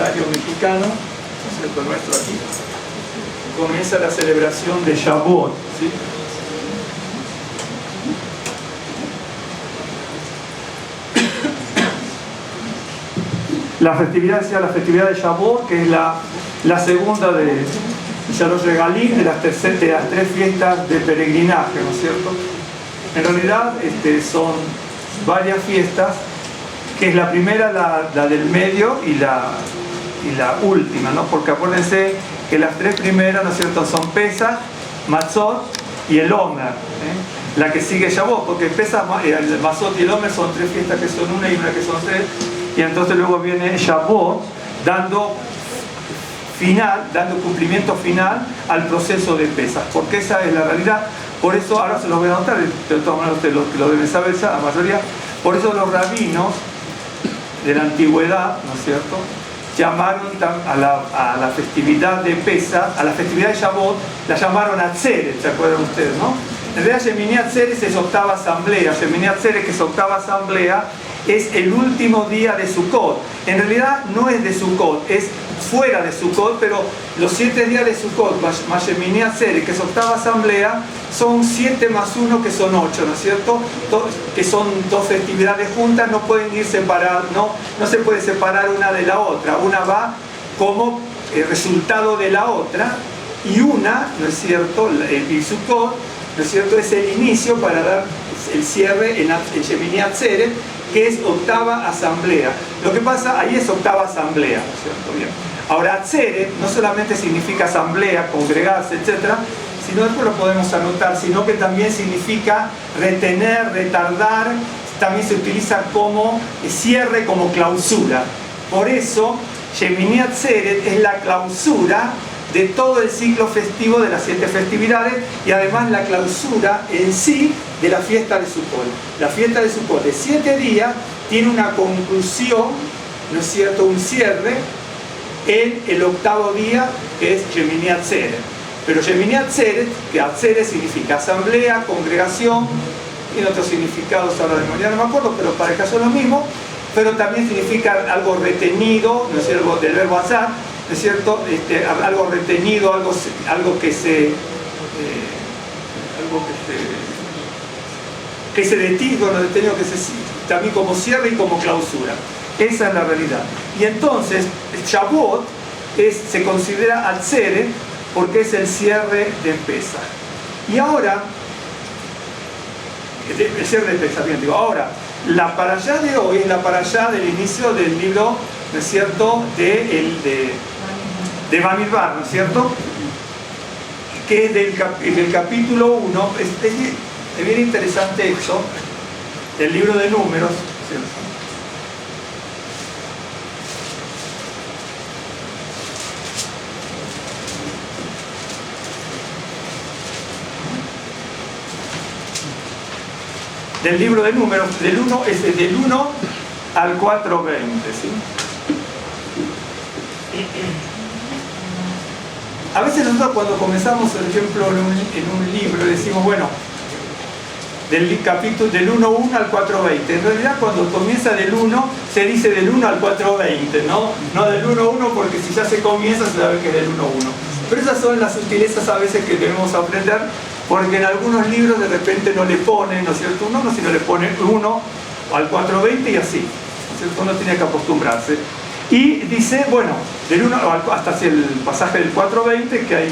calendario mexicano, ¿no es cierto?, nuestro aquí, comienza la celebración de Shavuot, ¿sí? La festividad de Shavuot, que es la segunda de Shalosh Regalim, de las tres fiestas de peregrinaje, ¿no es cierto? En realidad son varias fiestas, que es la primera, la del medio y la última, ¿no? Porque acuérdense que las tres primeras, ¿no es cierto?, son Pesach, Matzot y el Omer, ¿eh? La que sigue Shavuot, porque Pesach, el Matzot y el Omer son tres fiestas que son una y una que son tres, y entonces luego viene Shavuot dando cumplimiento final al proceso de Pesach, porque esa es la realidad. Por eso, ahora se los voy a anotar, de todas maneras ustedes lo deben saber ya, la mayoría. Por eso los rabinos de la antigüedad, ¿no es cierto?, llamaron a la festividad de Pesach, a la festividad de Shavuot, la llamaron Atzeret, ¿se acuerdan ustedes, no? En realidad Shemini Atzeret es octava asamblea. Shemini Atzeret, que es octava asamblea, es el último día de Sukkot. En realidad no es de Sukkot, es fuera de Sukkot, pero los 7 días de Sukkot, más Shemini Atzeret, que es octava asamblea, son 7 más 1, que son 8, ¿no es cierto? Que son dos festividades juntas, no pueden ir separadas, no se puede separar una de la otra. Una va como resultado de la otra, y una, ¿no es cierto?, el Sukkot, ¿no es cierto?, es el inicio para dar el cierre en Shemini Atzeret, que es octava asamblea. Lo que pasa, ahí es octava asamblea, ¿no es cierto? Bien. Ahora, Atzeret no solamente significa asamblea, congregarse, etc., sino después lo podemos anotar, sino que también significa retener, retardar, también se utiliza como cierre, como clausura. Por eso, Shemini Atzeret es la clausura de todo el ciclo festivo de las 7 festividades, y además la clausura en sí de la fiesta de Sukkot. La fiesta de Sukkot de 7 días tiene una conclusión, ¿no es cierto?, un cierre en el octavo día, que es Shemini Atzeret. Pero Shemini Atzeret, que Atzeret significa asamblea, congregación, tiene otros significados, ahora de memoria no me acuerdo, pero para el caso es lo mismo, pero también significa algo retenido, ¿no es cierto?, del verbo azar, ¿no es cierto?, algo retenido, algo que se detiene, bueno, detenido, que se también como cierre y como clausura. Esa es la realidad. Y entonces, el Shavuot se considera Atzeret porque es el cierre de Pesach. Y ahora, el cierre de Pesach, bien, digo, ahora, la parashá de hoy es la parashá del inicio del libro, ¿no es cierto?, de Bamidbar, ¿no es cierto?, que es del capítulo 1. Es bien interesante eso, del libro de Números, ¿cierto? Del libro de Números, del 1 al 420, ¿sí? A veces nosotros cuando comenzamos, por ejemplo, en un libro, decimos, bueno, del 1.1 al 4.20. En realidad, cuando comienza del 1, se dice del 1 al 4.20, ¿no? No del 1.1, porque si ya se comienza, se sabe que es del 1.1. Pero esas son las sutilezas a veces que debemos aprender, porque en algunos libros de repente no le ponen, ¿no es cierto?, un 1, sino le ponen 1 al 4.20 y así, ¿no es cierto? Uno tiene que acostumbrarse. Y dice, bueno, del 1 hasta el pasaje del 4.20, que hay,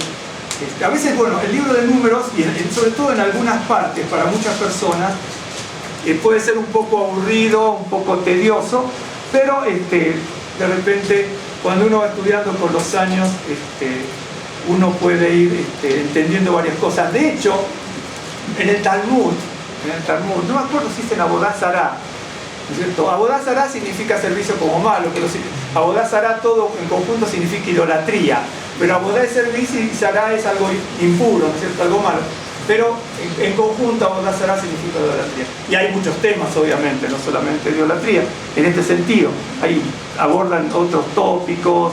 a veces, bueno, el libro de Números, y sobre todo en algunas partes, para muchas personas, puede ser un poco aburrido, un poco tedioso, pero de repente, cuando uno va estudiando con los años, uno puede ir entendiendo varias cosas. De hecho, en el Talmud, no me acuerdo si es en Abodá Zará, ¿no es cierto? Abodá Zará significa servicio como malo, pero Abodá Zará todo en conjunto significa idolatría, pero Abodá es servicio y Zará es algo impuro, ¿no es cierto?, algo malo. Pero en conjunto Abodá Zará significa idolatría. Y hay muchos temas, obviamente, no solamente idolatría, en este sentido. Ahí abordan otros tópicos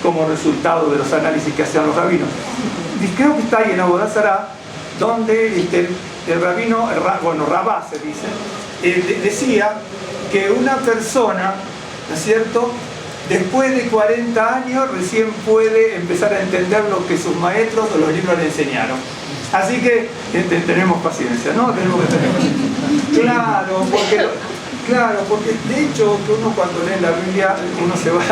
como resultado de los análisis que hacían los rabinos. Y creo que está ahí en Abodá Zará, donde el rabino, Rabá se dice, decía que una persona, ¿no es cierto?, después de 40 años recién puede empezar a entender lo que sus maestros o los libros le enseñaron. Así que tenemos paciencia, ¿no? Tenemos que tener paciencia. Claro, porque de hecho que uno cuando lee la Biblia uno se va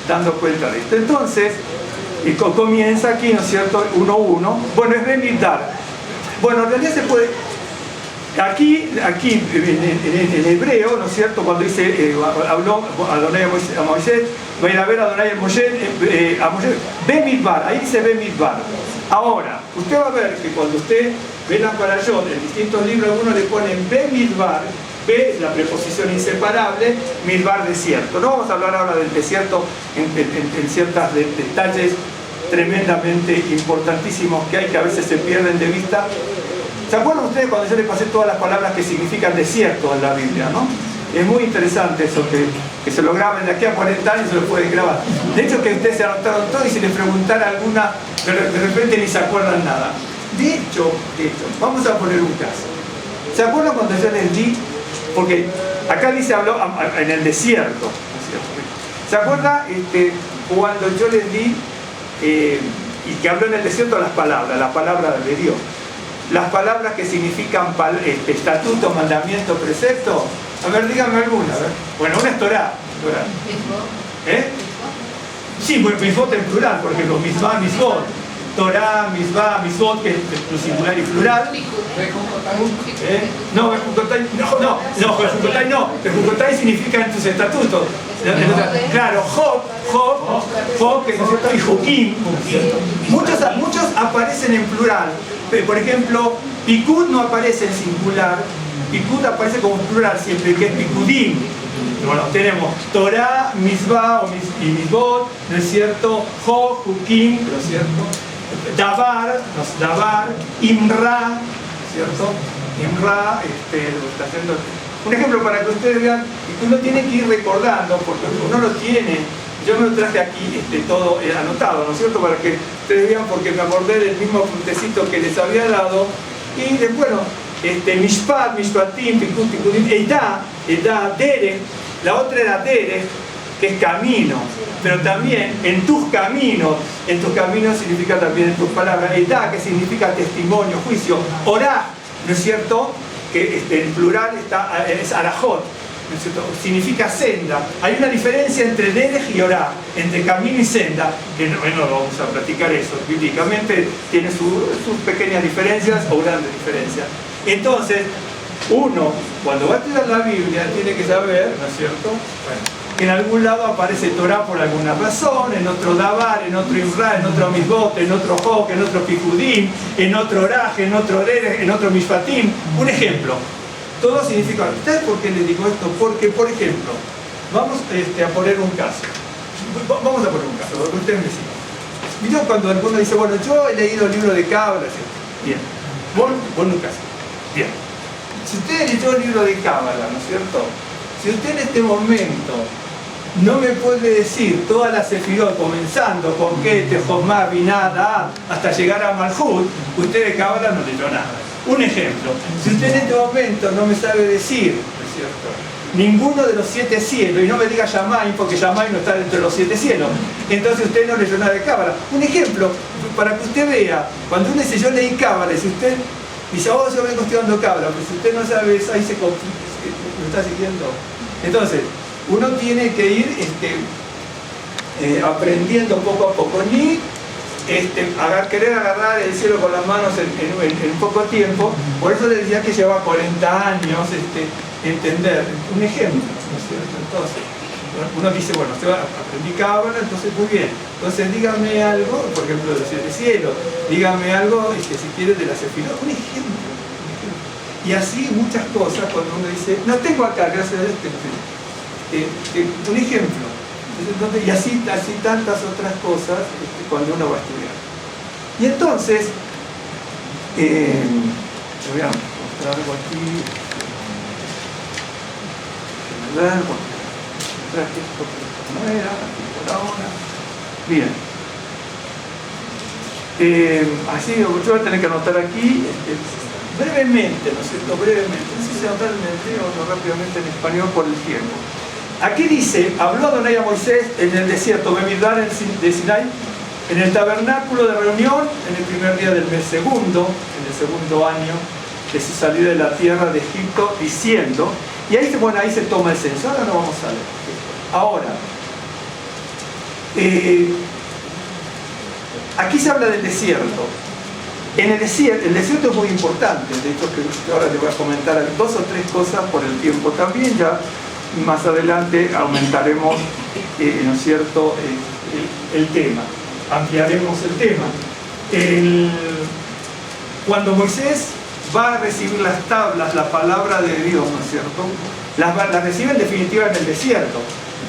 dando cuenta de esto. Entonces, y comienza aquí, ¿no es cierto? 1:1. Bueno, es Bemidbar. Bueno, en realidad se puede... Aquí en hebreo, ¿no es cierto? Cuando dice, habló Adonai a Moisés, va a ir a ver a Adonai a Moisés, Bemidbar, ahí dice Bemidbar. Ahora, usted va a ver que cuando usted ve la parashot en distintos libros, algunos le ponen Bemidbar, B es la preposición inseparable, Midbar, desierto. No vamos a hablar ahora del desierto en ciertos detalles tremendamente importantísimos que hay, que a veces se pierden de vista. ¿Se acuerdan ustedes cuando yo les pasé todas las palabras que significan desierto en la Biblia, no? Es muy interesante eso, que se lo graben de aquí a 40 años, se lo pueden grabar. De hecho, que ustedes se anotaron todo y si les preguntara alguna, de repente ni se acuerdan nada. De hecho, vamos a poner un caso. ¿Se acuerdan cuando yo les di? Porque acá dice, habló en el desierto, ¿no es cierto? ¿Se acuerdan cuando yo les di y que habló en el desierto las palabras de Dios? Las palabras que significan estatuto, mandamiento, precepto. A ver, díganme alguna. A ver. Bueno, una es Torah. Sí, pues misbot en plural, por ejemplo, misbah, misbot. Torah, misbah, misbot, que es singular y plural. No, Bejucotai significa en tus estatutos. Claro, Job, que es cierto, y Joquín. Muchos aparecen en plural. Por ejemplo, Pikud no aparece en singular, Pikud aparece como plural siempre, que es Pikudim. Bueno, tenemos Torah, Misbah y Misbot, ¿no es cierto? Jukim, ¿no es cierto? Dabar, Imra, ¿no es cierto? Imra, está haciendo... Un ejemplo para que ustedes vean, que uno tiene que ir recordando, porque uno lo tiene. Yo me lo traje aquí todo anotado, ¿no es cierto? Para que ustedes vean, porque me acordé del mismo puntecito que les había dado. Y bueno, Mishpat, Mishpatim, Pikudim, Eidá, Derek. La otra era Derek, que es camino. Pero también en tus caminos significa también en tus palabras. Eidá, que significa testimonio, juicio. Orá, ¿no es cierto? Que en plural es Arajot. ¿No es cierto? Significa senda. Hay una diferencia entre Derech y Orá, entre camino y senda, que no vamos a platicar eso. Bíblicamente tiene sus pequeñas diferencias o grandes diferencias. Entonces, uno, cuando va a estudiar la Biblia, tiene que saber, ¿no es cierto? Bueno, que en algún lado aparece Torah por alguna razón, en otro Dabar, en otro Imra, en otro Misbot, en otro Jok, en otro Pikudim, en otro Oraj, en otro Derech, en otro Mishpatim. Un ejemplo. Todo significa... ¿Ustedes por qué les digo esto? Porque, por ejemplo, vamos a poner un caso. Vamos a poner un caso, porque ustedes me siguen. ¿Vieron cuando alguno dice, bueno, yo he leído el libro de Cábala? Bien. Pon un caso. Bien. Si usted leyó el libro de Cábala, ¿no es cierto? Si usted en este momento no me puede decir todas las sefirot, comenzando con Keter, Josmá, Binah, Da'at, hasta llegar a Malhut, usted de Cábala no leyó nada. Un ejemplo, si usted en este momento no me sabe decir, ¿no es cierto?, ninguno de los 7 cielos, y no me diga Yamay, porque Yamay no está dentro de los 7 cielos, entonces usted no leyó nada de Cábala. Un ejemplo, para que usted vea, cuando uno dice yo leí Cábala, si usted dice, oh, yo vengo estudiando Cábala, pues si usted no sabe eso, ahí se ¿me está siguiendo? Entonces, uno tiene que ir aprendiendo poco a poco, ni querer agarrar el cielo con las manos en poco tiempo. Por eso les decía que lleva 40 años entender. Un ejemplo, ¿no es cierto? Entonces, uno dice, bueno, aprendí Cábala, entonces muy bien. Entonces dígame algo, por ejemplo, de los 7 cielos, dígame algo, si quiere, de la sefirot. Un ejemplo. Y así muchas cosas, cuando uno dice, no tengo acá, gracias a Dios, un ejemplo. Y así tantas otras cosas cuando uno va a estudiar. Y entonces, le voy a mostrar algo aquí. ¿Verdad? Bueno, traje esto por esta manera, aquí por ahora. Bien. Así, yo voy a tener que anotar aquí brevemente, ¿no es cierto? Brevemente. No sé si anotar en hebreo o rápidamente en español por el tiempo. Aquí dice, habló Adonai a Moisés en el desierto, Bemidbar de Sinai, en el tabernáculo de reunión, en el primer día del mes segundo, en el segundo año de su salida de la tierra de Egipto, diciendo, y ahí se toma el censo. Ahora no vamos a leer. Ahora, aquí se habla del desierto. En el desierto es muy importante, de hecho que ahora les voy a comentar 2 o 3 cosas por el tiempo también, ya más adelante aumentaremos, ¿no es cierto?, el tema, ampliaremos el tema. Cuando Moisés va a recibir las tablas, la palabra de Dios, ¿no es cierto?, las recibe en definitiva en el desierto.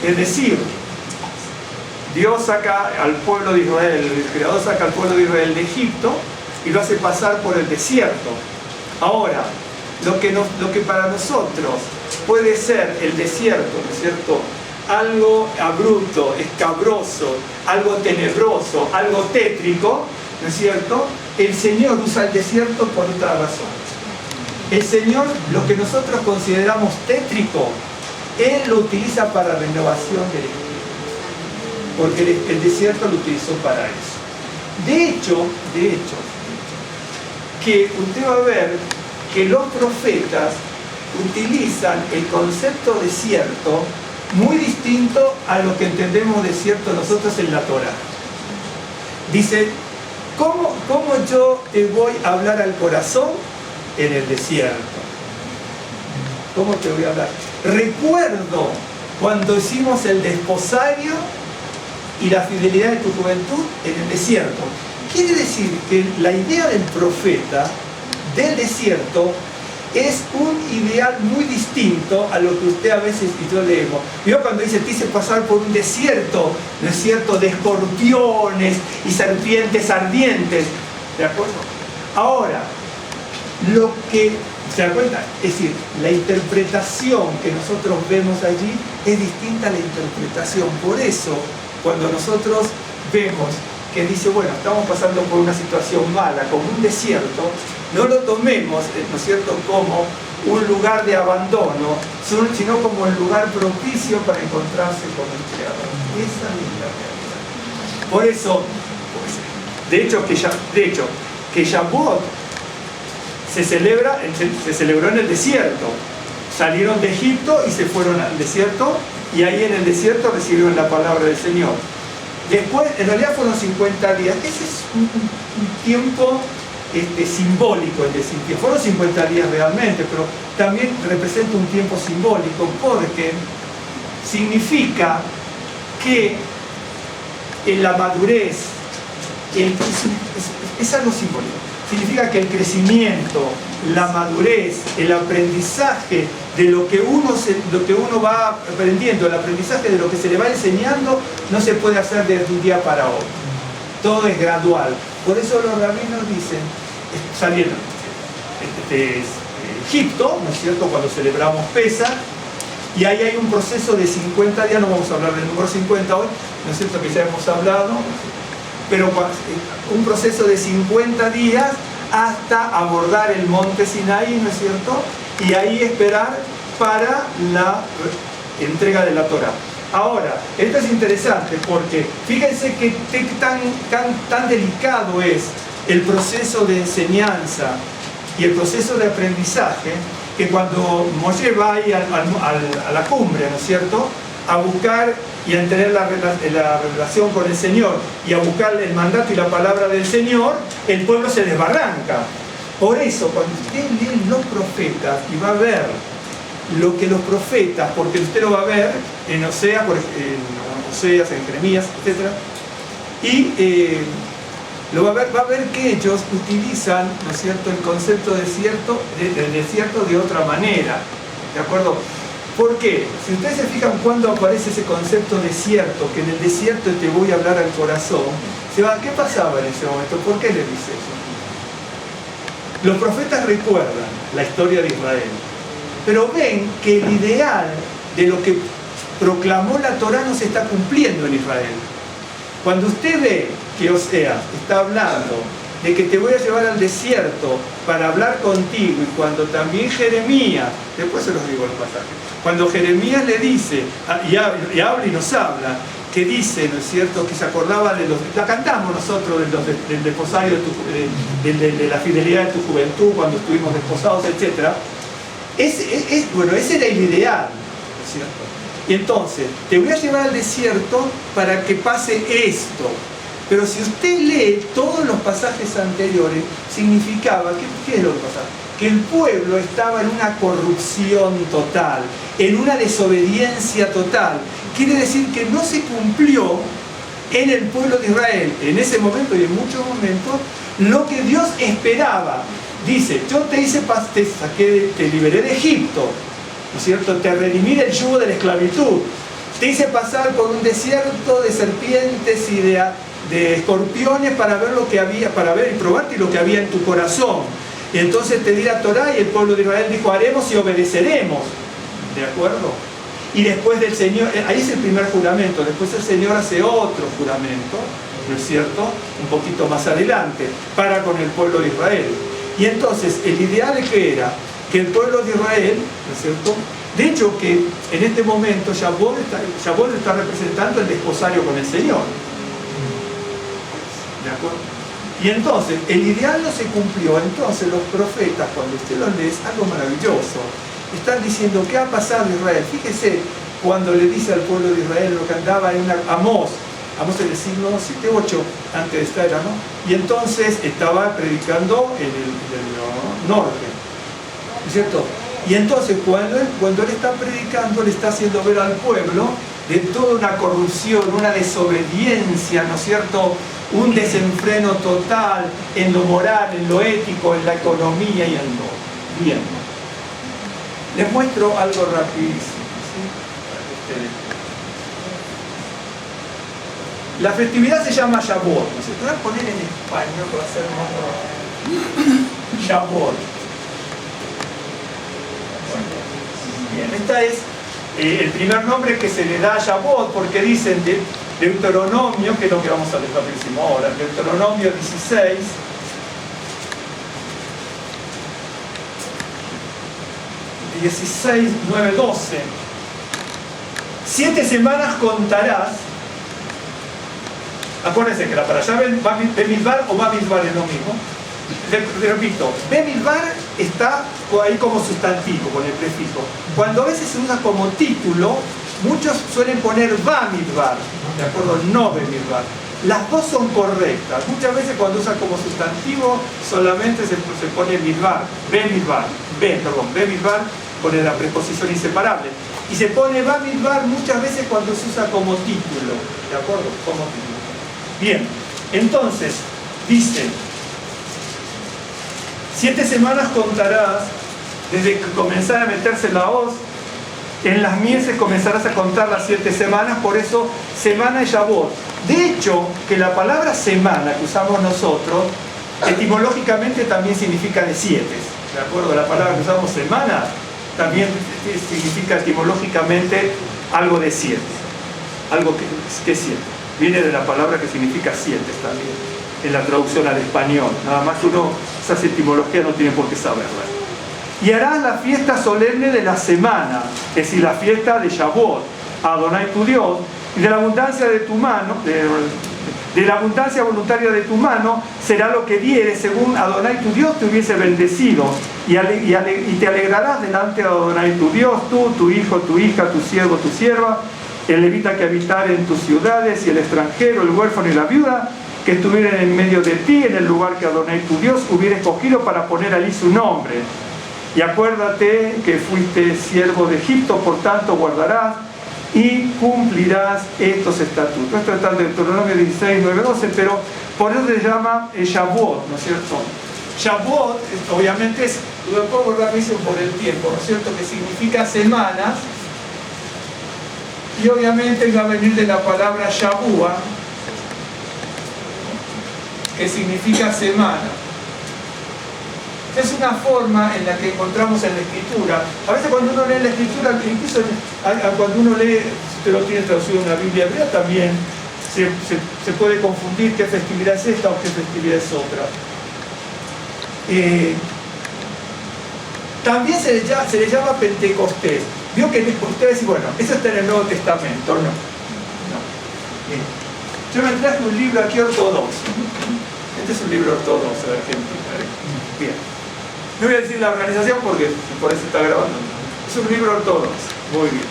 Es decir, Dios saca al pueblo de Israel, el Creador saca al pueblo de Israel de Egipto y lo hace pasar por el desierto. Ahora, lo que para nosotros puede ser el desierto, ¿no es cierto?, algo abrupto, escabroso, algo tenebroso, algo tétrico, ¿no es cierto?, el Señor usa el desierto por otra razón. El Señor, lo que nosotros consideramos tétrico, Él lo utiliza para renovación del espíritu, porque el desierto lo utilizó para eso. De hecho, que usted va a ver que los profetas utilizan el concepto desierto muy distinto a lo que entendemos desierto nosotros en la Torá. Dice, ¿cómo yo te voy a hablar al corazón en el desierto? ¿Cómo te voy a hablar? Recuerdo cuando hicimos el desposario y la fidelidad de tu juventud en el desierto. Quiere decir que la idea del profeta del desierto es un ideal muy distinto a lo que usted a veces y yo leemos. Yo cuando dice, te hice pasar por un desierto, ¿no es cierto?, de escorpiones y serpientes ardientes. ¿De acuerdo? Ahora, lo que, ¿se da cuenta? Es decir, la interpretación que nosotros vemos allí es distinta a la interpretación. Por eso, cuando nosotros vemos que dice, bueno, estamos pasando por una situación mala, como un desierto, no lo tomemos, ¿no es cierto?, como un lugar de abandono, sino como el lugar propicio para encontrarse con el Creador. Esa es la realidad. Por eso, de hecho, que Shavuot se celebró en el desierto. Salieron de Egipto y se fueron al desierto, y ahí en el desierto recibieron la palabra del Señor. Después, en realidad fueron 50 días. Ese es un tiempo simbólico, es decir, que fueron 50 días realmente, pero también representa un tiempo simbólico porque significa que en la madurez es algo simbólico. Significa que el crecimiento, la madurez, el aprendizaje de lo que uno va aprendiendo, el aprendizaje de lo que se le va enseñando, no se puede hacer de un día para otro. Todo es gradual. Por eso los rabinos dicen, saliendo de Egipto, ¿no es cierto?, cuando celebramos Pesaj, y ahí hay un proceso de 50 días, no vamos a hablar del número 50 hoy, ¿no es cierto?, que ya hemos hablado, pero un proceso de 50 días hasta abordar el monte Sinaí, ¿no es cierto?, y ahí esperar para la entrega de la Torá. Ahora, esto es interesante porque fíjense que tan delicado es el proceso de enseñanza y el proceso de aprendizaje, que cuando Moshe va ahí a la cumbre, ¿no es cierto?, a buscar y a tener la relación con el Señor y a buscar el mandato y la palabra del Señor, el pueblo se desbarranca. Por eso, cuando usted lee los profetas y va a ver lo que los profetas, porque usted lo va a ver en Oseas, en Jeremías, etc. Y lo va a ver que ellos utilizan, ¿no es cierto?, el concepto del desierto de otra manera. ¿De acuerdo? ¿Por qué? Si ustedes se fijan cuando aparece ese concepto desierto, que en el desierto te voy a hablar al corazón, se va, ¿qué pasaba en ese momento? ¿Por qué le dice eso? Los profetas recuerdan la historia de Israel, pero ven que el ideal de lo que proclamó la Torá no se está cumpliendo en Israel. Cuando usted ve que Oseas está hablando de que te voy a llevar al desierto para hablar contigo, y cuando también Jeremías, después se los digo el pasaje, cuando Jeremías le dice, y habla y nos habla, que dice, ¿no es cierto?, que se acordaba de la cantamos nosotros del desposario de la fidelidad de tu juventud, cuando estuvimos desposados, etc. Bueno, ese era el ideal, ¿no es cierto? Y entonces, te voy a llevar al desierto para que pase esto. Pero si usted lee todos los pasajes anteriores, significaba, ¿qué es lo que pasaba? Que el pueblo estaba en una corrupción total, en una desobediencia total. Quiere decir que no se cumplió en el pueblo de Israel, en ese momento y en muchos momentos, lo que Dios esperaba. Dice, yo te saqué, te liberé de Egipto, ¿no es cierto? Te redimí del yugo de la esclavitud. Te hice pasar por un desierto de serpientes y de escorpiones para ver lo que había, para ver y probarte lo que había en tu corazón. Y entonces te di la Torá, y el pueblo de Israel dijo, haremos y obedeceremos. ¿De acuerdo? Y después del Señor, ahí es el primer juramento, después el Señor hace otro juramento, ¿no es cierto?, un poquito más adelante, para con el pueblo de Israel. Y entonces, el ideal es que era que el pueblo de Israel, ¿no es cierto?, de hecho que en este momento Shavuot está representando el desposario con el Señor. ¿De acuerdo? Y entonces, el ideal no se cumplió. Entonces los profetas, cuando usted los lee, es algo maravilloso. Están diciendo, ¿qué ha pasado en Israel? Fíjese cuando le dice al pueblo de Israel lo que andaba en Amós en el siglo 7-8 antes de esta era, ¿no? Y entonces estaba predicando en el norte, ¿no es cierto? Y entonces cuando él está predicando, le está haciendo ver al pueblo de toda una corrupción, una desobediencia, ¿no es cierto?, un desenfreno total en lo moral, en lo ético, en la economía y en todo. Bien. Les muestro algo rapidísimo, ¿sí? Para que ustedes... La festividad se llama Shavuot, ¿no? Se puede poner en español para hacer más rápido. Shavuot. Bien, esta es el primer nombre que se le da a Shavuot, porque dicen de Deuteronomio, que es lo que vamos a leer rapidísimo ahora, Deuteronomio 16, (16, 9, 12). 7 semanas contarás. Acuérdense que la parashá Bemidbar o Bamidbar es lo mismo. Repito, Bemidbar está ahí como sustantivo, con el prefijo. Cuando a veces se usa como título, muchos suelen poner Bamidbar, ¿de acuerdo? No Bemidbar. Las dos son correctas. Muchas veces cuando usa como sustantivo solamente se pone Midbar, Bemidbar, Bemidbar, pone la preposición inseparable. Y se pone Bamidbar muchas veces cuando se usa como título, ¿de acuerdo? Como título. Bien, entonces, dice, 7 semanas contarás, desde que comenzara a meterse la hoz, en las mieses comenzarás a contar las 7 semanas, por eso semana y Shavuot. De hecho, que la palabra semana que usamos nosotros, etimológicamente también significa de 7. ¿De acuerdo? La palabra que usamos semana también significa etimológicamente algo de 7. Algo que es 7. Viene de la palabra que significa 7 también, en la traducción al español. Nada más que uno, esas etimologías no tiene por qué saberlas. Y harás la fiesta solemne de la semana, es decir, la fiesta de Shavuot, a Adonai tu Dios, y de la abundancia de tu mano, de la abundancia voluntaria de tu mano, será lo que dieres, según Adonai tu Dios te hubiese bendecido, y te alegrarás delante de Adonai tu Dios, tú, tu hijo, tu hija, tu siervo, tu sierva, el levita que habitare en tus ciudades, y el extranjero, el huérfano y la viuda, que estuvieran en medio de ti, en el lugar que Adonai tu Dios hubiera escogido para poner allí su nombre. Y acuérdate que fuiste siervo de Egipto, por tanto guardarás y cumplirás estos estatutos. Esto está en Deuteronomio 16, 9, 12, pero por eso se llama Shavuot, ¿no es cierto? Shavuot, obviamente, lo pongo rapidísimo por el tiempo, ¿no es cierto?, que significa semanas, y obviamente va a venir de la palabra Shavua, que significa semana. Es una forma en la que encontramos en la Escritura. A veces cuando uno lee la Escritura, incluso cuando uno lee, si usted lo tiene traducido en una Biblia hebrea, también se puede confundir qué festividad es esta o qué festividad es otra. También se le llama Pentecostés. Vio que ustedes dicen, bueno, eso está en el Nuevo Testamento, no. Bien. Yo me traje un libro aquí ortodoxo. Este es un libro ortodoxo de Argentina. Bien. No voy a decir la organización porque por eso está grabando. Es un libro ortodoxo. Muy bien.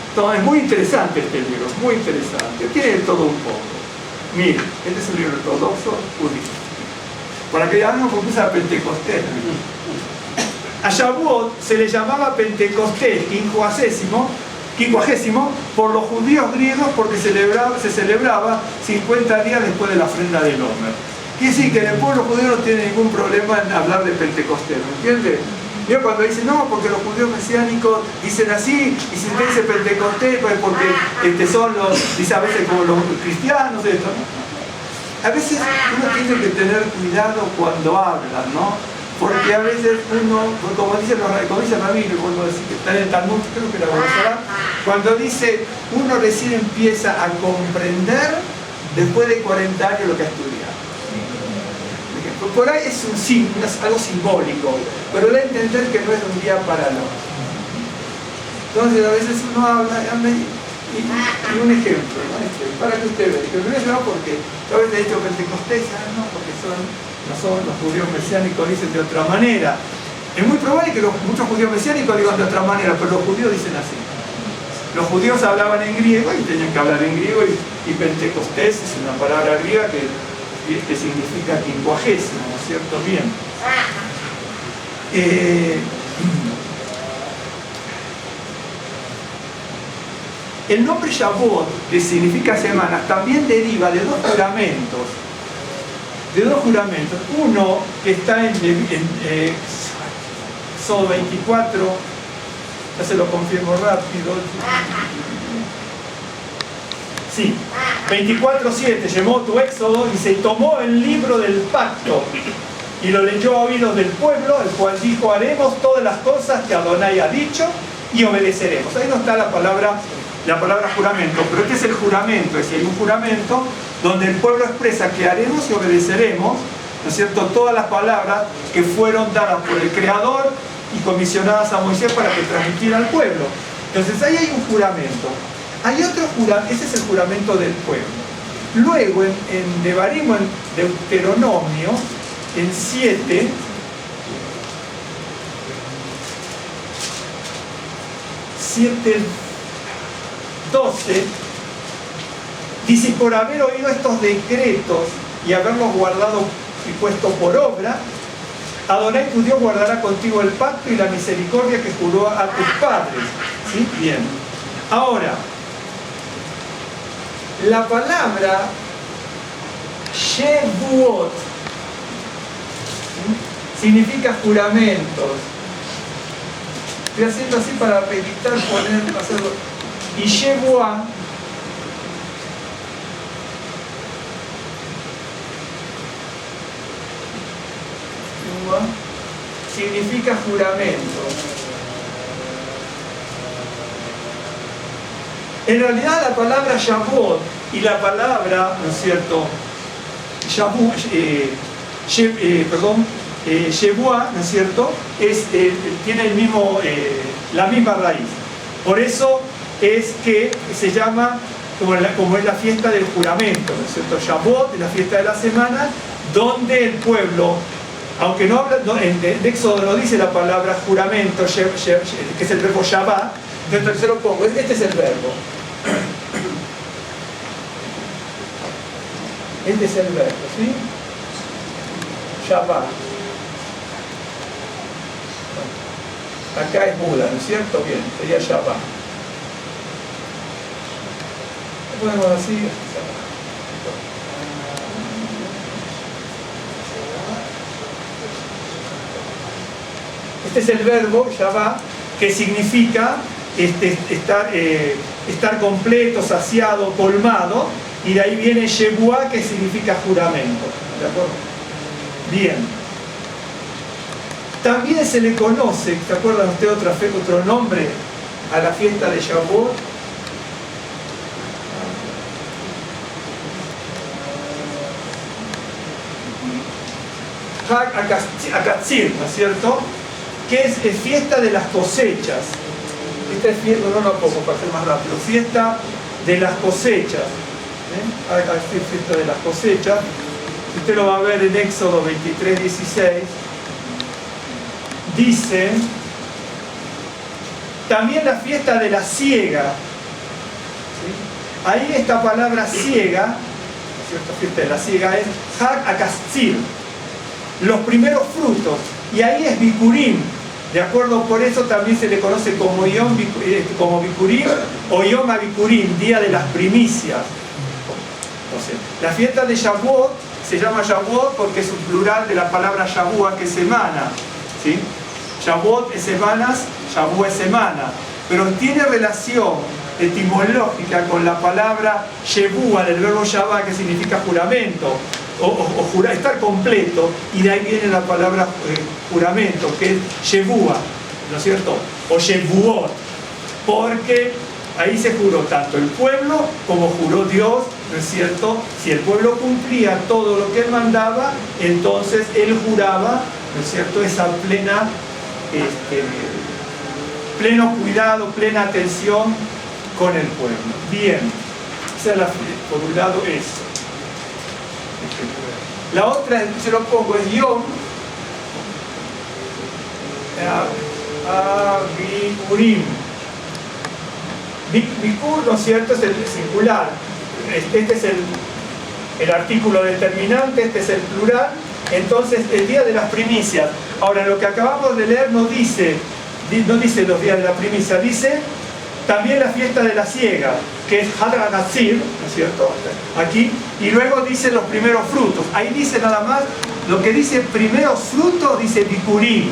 Entonces, es muy interesante este libro, muy interesante. Tiene de todo un poco. Miren, este es un libro ortodoxo judío. Para que veamos cómo usa Pentecostés. A Shavuot se le llamaba Pentecostés, quincuagésimo, por los judíos griegos porque se celebraba 50 días después de la ofrenda del Homer. Quiere decir que el pueblo judío no tiene ningún problema en hablar de Pentecostés, ¿me entiende? Yo cuando dice no, porque los judíos mesiánicos dicen así, y si usted dice Pentecostés, pues porque son los, dice a veces como los cristianos, esto, ¿no? A veces uno tiene que tener cuidado cuando habla, ¿no? Porque a veces uno, como dice el rabino, cuando dice que está en el Talmud, creo que la conocerá, cuando dice uno recién empieza a comprender después de 40 años lo que ha estudiado. Por ahí es algo simbólico, pero da a entender que no es de un día para el otro. Entonces a veces uno habla y un ejemplo, ¿no? Para que usted vea, que no porque a veces he dicho Pentecostés, no, porque no son los judíos mesiánicos, dicen de otra manera. Es muy probable que muchos judíos mesiánicos digan de otra manera, pero los judíos dicen así. Los judíos hablaban en griego y tenían que hablar en griego, y Pentecostés es una palabra griega que significa quincuagésimo, ¿no es cierto? Bien. El nombre Shavuot, que significa semanas, también deriva de dos juramentos. Uno que está en Éxodo 24, ya se lo confirmo rápido. Sí, 24:7, llamó tu Éxodo y se tomó el libro del pacto y lo leyó a oídos del pueblo, el cual dijo, haremos todas las cosas que Adonai ha dicho y obedeceremos. Ahí no está la palabra juramento, pero este es el juramento, es decir, hay un juramento donde el pueblo expresa que haremos y obedeceremos, ¿no es cierto?, todas las palabras que fueron dadas por el Creador y comisionadas a Moisés para que transmitiera al pueblo. Entonces ahí hay un juramento. Hay otro juramento, ese es el juramento del pueblo. Luego en Devarim, en Deuteronomio, en 7, dice, por haber oído estos decretos y haberlos guardado y puesto por obra, Adonai tu Dios guardará contigo el pacto y la misericordia que juró a tus padres. ¿Sí? Bien. Ahora, la palabra Shevuot significa juramentos. Estoy haciendo así para evitar hacerlo. Y Shevuah significa juramento. En realidad la palabra Shavuot y la palabra, ¿no es cierto?, Shevuah, ¿no es cierto?, tiene la misma raíz. Por eso es que se llama, como es la fiesta del juramento, ¿no es cierto? Shavuot es la fiesta de la semana, donde el pueblo, aunque no habla, en Éxodo no dice la palabra juramento, que es el verbo Shabbat, entonces se lo pongo, este es el verbo. Este es el verbo, ¿sí? Shabbat. Acá es Buda, ¿no es cierto? Bien, sería Shabbat. Lo ponemos así. Este es el verbo Shabbat, que significa estar completo, saciado, colmado, y de ahí viene Shevuah, que significa juramento. ¿De acuerdo? Bien. También se le conoce, ¿se acuerdan ustedes otro nombre a la fiesta de Shavuot? Hag Akatzir, ¿no es cierto? Que es fiesta de las cosechas. Esta es fiesta, no lo pongo para ser más rápido, fiesta de las cosechas. Hag Akatzir, fiesta de las cosechas. Usted lo va a ver en Éxodo 23:16. Dice, también la fiesta de la siega. ¿Sí? Ahí esta palabra siega, ¿cierto? Fiesta de la siega es Hag Akatzir, los primeros frutos, y ahí es Bikurim, de acuerdo, por eso también se le conoce como Bikurim o Yom HaBikurim, día de las primicias. Entonces, la fiesta de Shavuot se llama Shavuot porque es un plural de la palabra Shavua, que es semana, ¿sí? Shavuot es semanas, Shavuot es semana, pero tiene relación etimológica con la palabra Shevua, del verbo Shavá, que significa juramento, o estar completo, y de ahí viene la palabra juramento, que es Shevua, ¿no es cierto? O Shevuot, porque ahí se juró tanto el pueblo como juró Dios, ¿no es cierto? Si el pueblo cumplía todo lo que él mandaba, entonces él juraba, ¿no es cierto?, esa pleno cuidado, plena atención con el pueblo. Bien, esa es por un lado eso. La otra, se lo pongo, es Yom HaBikurim. Bikur, ¿no es cierto?, es el singular. Este es el artículo determinante, este es el plural. Entonces, el día de las primicias. Ahora, lo que acabamos de leer no dice los días de la primicia, dice también la fiesta de la siega, que es Hag Akatzir, ¿no es cierto?, aquí, y luego dice los primeros frutos. Ahí dice nada más, lo que dice primeros frutos, dice Bikurim.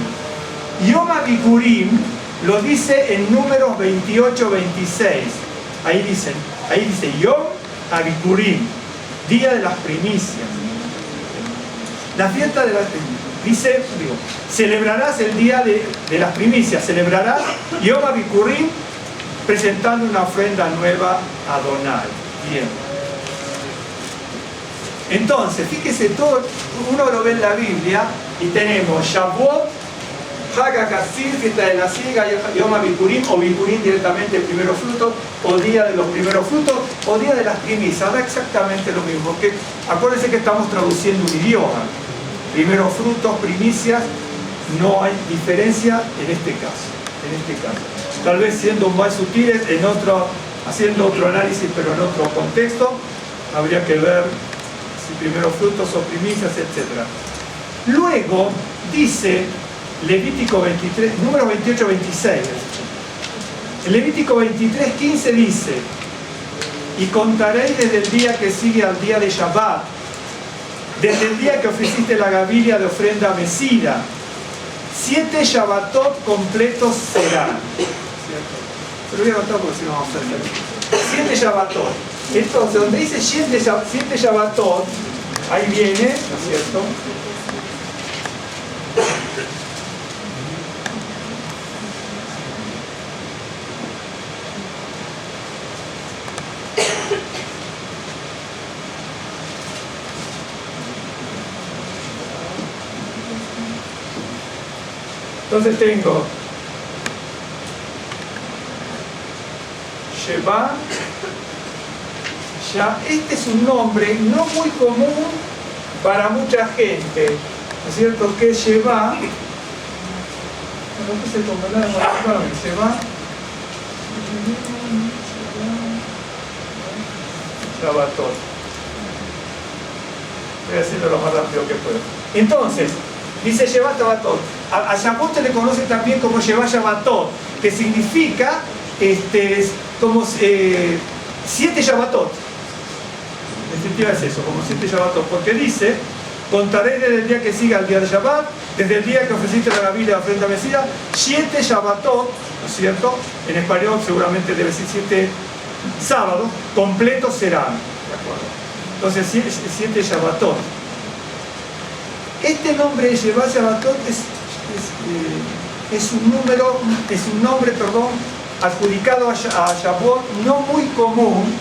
Yom HaBikurim lo dice en Números 28-26. Ahí dice Yom HaBikurim, día de las primicias. La fiesta de las dice, celebrarás el día de las primicias, celebrarás Yom HaBikurim presentando una ofrenda nueva a Adonai. Bien. Entonces, fíjese, todo uno lo ve en la Biblia y tenemos Shavuot, Hag Akatzir, fiesta de la siega, Yom HaBikurim, o Bikurim directamente, primeros frutos, o día de los primeros frutos, o día de las primicias. Da exactamente lo mismo, porque acuérdense que estamos traduciendo un idioma. Primeros frutos, primicias, no hay diferencia en este caso. Tal vez siendo más sutiles, haciendo otro análisis, pero en otro contexto, habría que ver si primeros frutos o primicias, etc. Luego dice Levítico 23, número 28-26. Levítico 23-15 dice: y contaréis desde el día que sigue al día de Shabbat, desde el día que ofreciste la gavilla de ofrenda mecida, 7 Shabbatot completos serán. Se lo voy a anotar porque si no vamos a hacer 7 Shabbatot. Entonces, donde dice 7 Shabbatot, ahí viene, ¿no es cierto?, entonces tengo Sheba, ya, este es un nombre no muy común para mucha gente, ¿no es cierto?, que es Sheba. Sheba, Shabbatot. Voy a decirlo lo más rápido que puedo. Entonces, dice Sheba Shabbatot. A Shavuot se le conoce también como Sheba Shabbatot, que significa como 7 Shabbatot. En definitiva es eso, como 7 Shabbatot, porque dice: contaré desde el día que siga al día de Shabbat, desde el día que ofreciste la gavilla de ofrenda mecida, 7 Shabbatot, ¿no es cierto? En español seguramente debe ser 7 sábados, completos serán. ¿De acuerdo? Entonces 7 Shabbatot. Este nombre de Sheba Shabbatot es un nombre, adjudicado a Shavuot, no muy común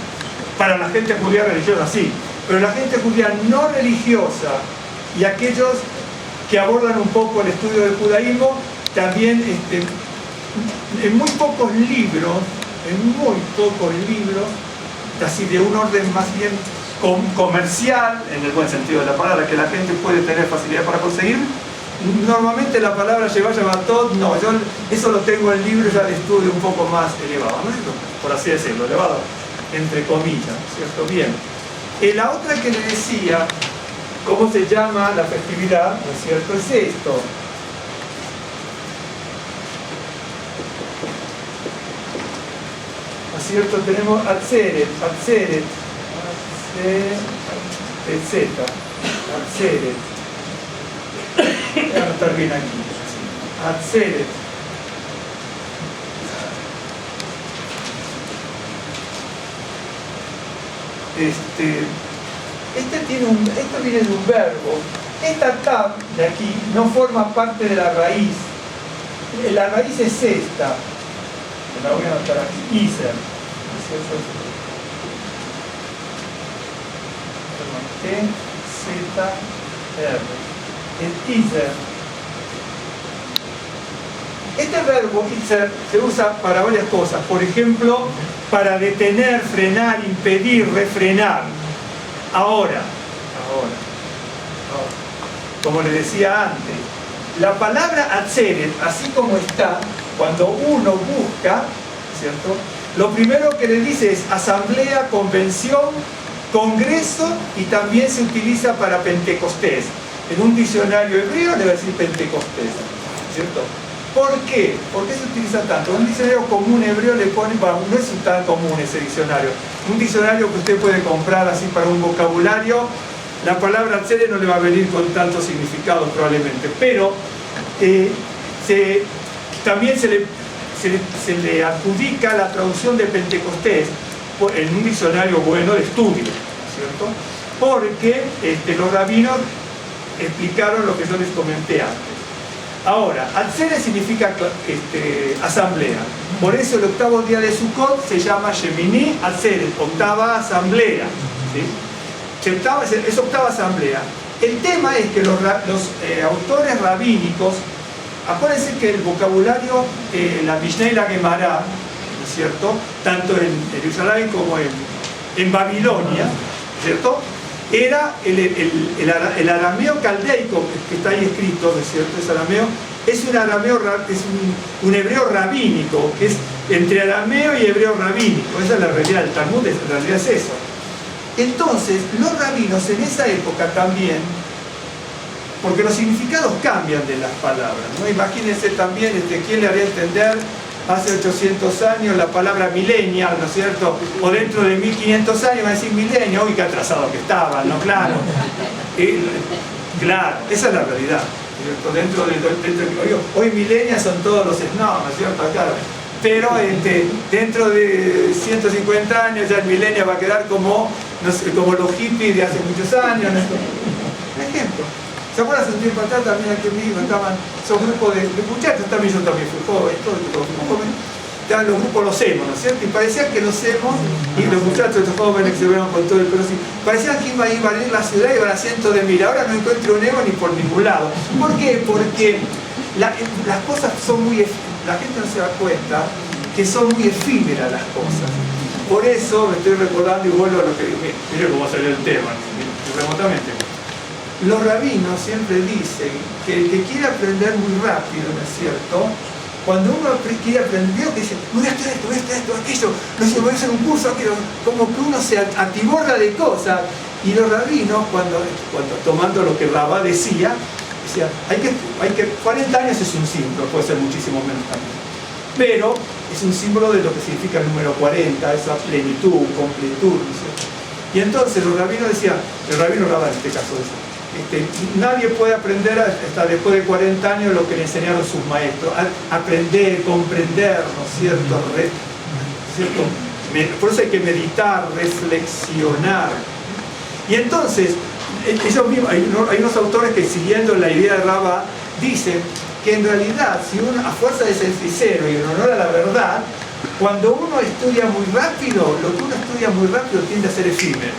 para la gente judía religiosa, sí, pero la gente judía no religiosa y aquellos que abordan un poco el estudio del judaísmo, también en muy pocos libros, así de un orden más bien comercial, en el buen sentido de la palabra, que la gente puede tener facilidad para conseguir. Normalmente la palabra Shevat, no, yo eso lo tengo en libros ya de estudio un poco más elevado, ¿no es cierto? Por así decirlo, elevado, entre comillas, ¿cierto? Bien. La otra que le decía, ¿cómo se llama la festividad? ¿No es cierto? Es esto. ¿No es cierto? Tenemos Atzeret, voy a anotar bien aquí. Atzeret. Esto viene de un verbo. Esta tab de aquí no forma parte de la raíz. La raíz es esta. La voy a anotar aquí. Iser. T-Z-R. El Iser. Este verbo Iser se usa para varias cosas. Por ejemplo, para detener, frenar, impedir, refrenar. Ahora. Como les decía antes, la palabra Atzeret, así como está, cuando uno busca, ¿cierto? Lo primero que le dice es asamblea, convención, congreso, y también se utiliza para Pentecostés. En un diccionario hebreo le va a decir Pentecostés, ¿cierto? ¿Por qué? ¿Por qué se utiliza tanto? Un diccionario común hebreo le pone, bueno, no es tan común ese diccionario. Un diccionario que usted puede comprar así para un vocabulario, la palabra Atzeret no le va a venir con tanto significado probablemente, pero también se le adjudica la traducción de Pentecostés en un diccionario bueno de estudio, ¿cierto? Porque los rabinos explicaron lo que yo les comenté antes. Ahora, Atzeret significa asamblea. Por eso el octavo día de Sukkot se llama Shemini Atzeret, octava asamblea, ¿sí? Es octava asamblea. El tema es que los autores rabínicos, acuérdense que el vocabulario, la Mishnah y la Gemara, ¿no es cierto?, tanto en Jerusalén como en Babilonia, ¿cierto?, era el arameo caldeico que está ahí escrito, ¿no es cierto? Es arameo, es un hebreo rabínico, que es entre arameo y hebreo rabínico. Esa es la realidad, el Talmud en realidad es eso. Entonces, los rabinos en esa época también, porque los significados cambian de las palabras, ¿no? Imagínense también, ¿quién le haría entender hace 800 años la palabra millennial, ¿no es cierto? O dentro de 1500 años va a decir milenio, uy, qué atrasado que estaban, ¿no? Claro. Claro, esa es la realidad, ¿cierto? Hoy millennials son todos los snobs, ¿no es cierto? Claro. Pero dentro de 150 años ya el milenio va a quedar como, no sé, como los hippies de hace muchos años, ¿no? Por ejemplo. ¿Se acuerdan hace un tiempo atrás también aquí en México son grupos de muchachos, yo también fui joven, todos fuimos jóvenes, estaban los grupos los emos, ¿no es cierto? Y parecían que los emos y los muchachos, estos jóvenes que se veían con todo el pelo así, parecían que iban a invadir la ciudad y iban a cientos de mil. Ahora no encuentro un emo ni por ningún lado. ¿Por qué? Porque las cosas son muy, la gente no se da cuenta que son muy efímeras las cosas. Por eso me estoy recordando y vuelvo a lo que mire cómo salió el tema, remotamente. Los rabinos siempre dicen que el que quiere aprender muy rápido, ¿no es cierto? Cuando uno quiere aprender, que dice, voy a hacer esto, aquello, no sé, voy a hacer un curso, aquello, como que uno se atiborra de cosas. Y los rabinos, cuando tomando lo que Rabá decía, 40 años es un símbolo, puede ser muchísimo menos también. Pero es un símbolo de lo que significa el número 40, esa plenitud, completud, ¿no es cierto? Y entonces los rabinos decían, el rabino Rabá en este caso decía, nadie puede aprender hasta después de 40 años lo que le enseñaron sus maestros. Aprender, comprender, ¿no es cierto? Por eso hay que meditar, reflexionar. Y entonces, ellos mismos, hay unos autores que, siguiendo la idea de Rabá, dicen que en realidad, si uno, a fuerza de ser sincero y en honor a la verdad, cuando uno estudia muy rápido, lo que uno estudia muy rápido tiende a ser efímero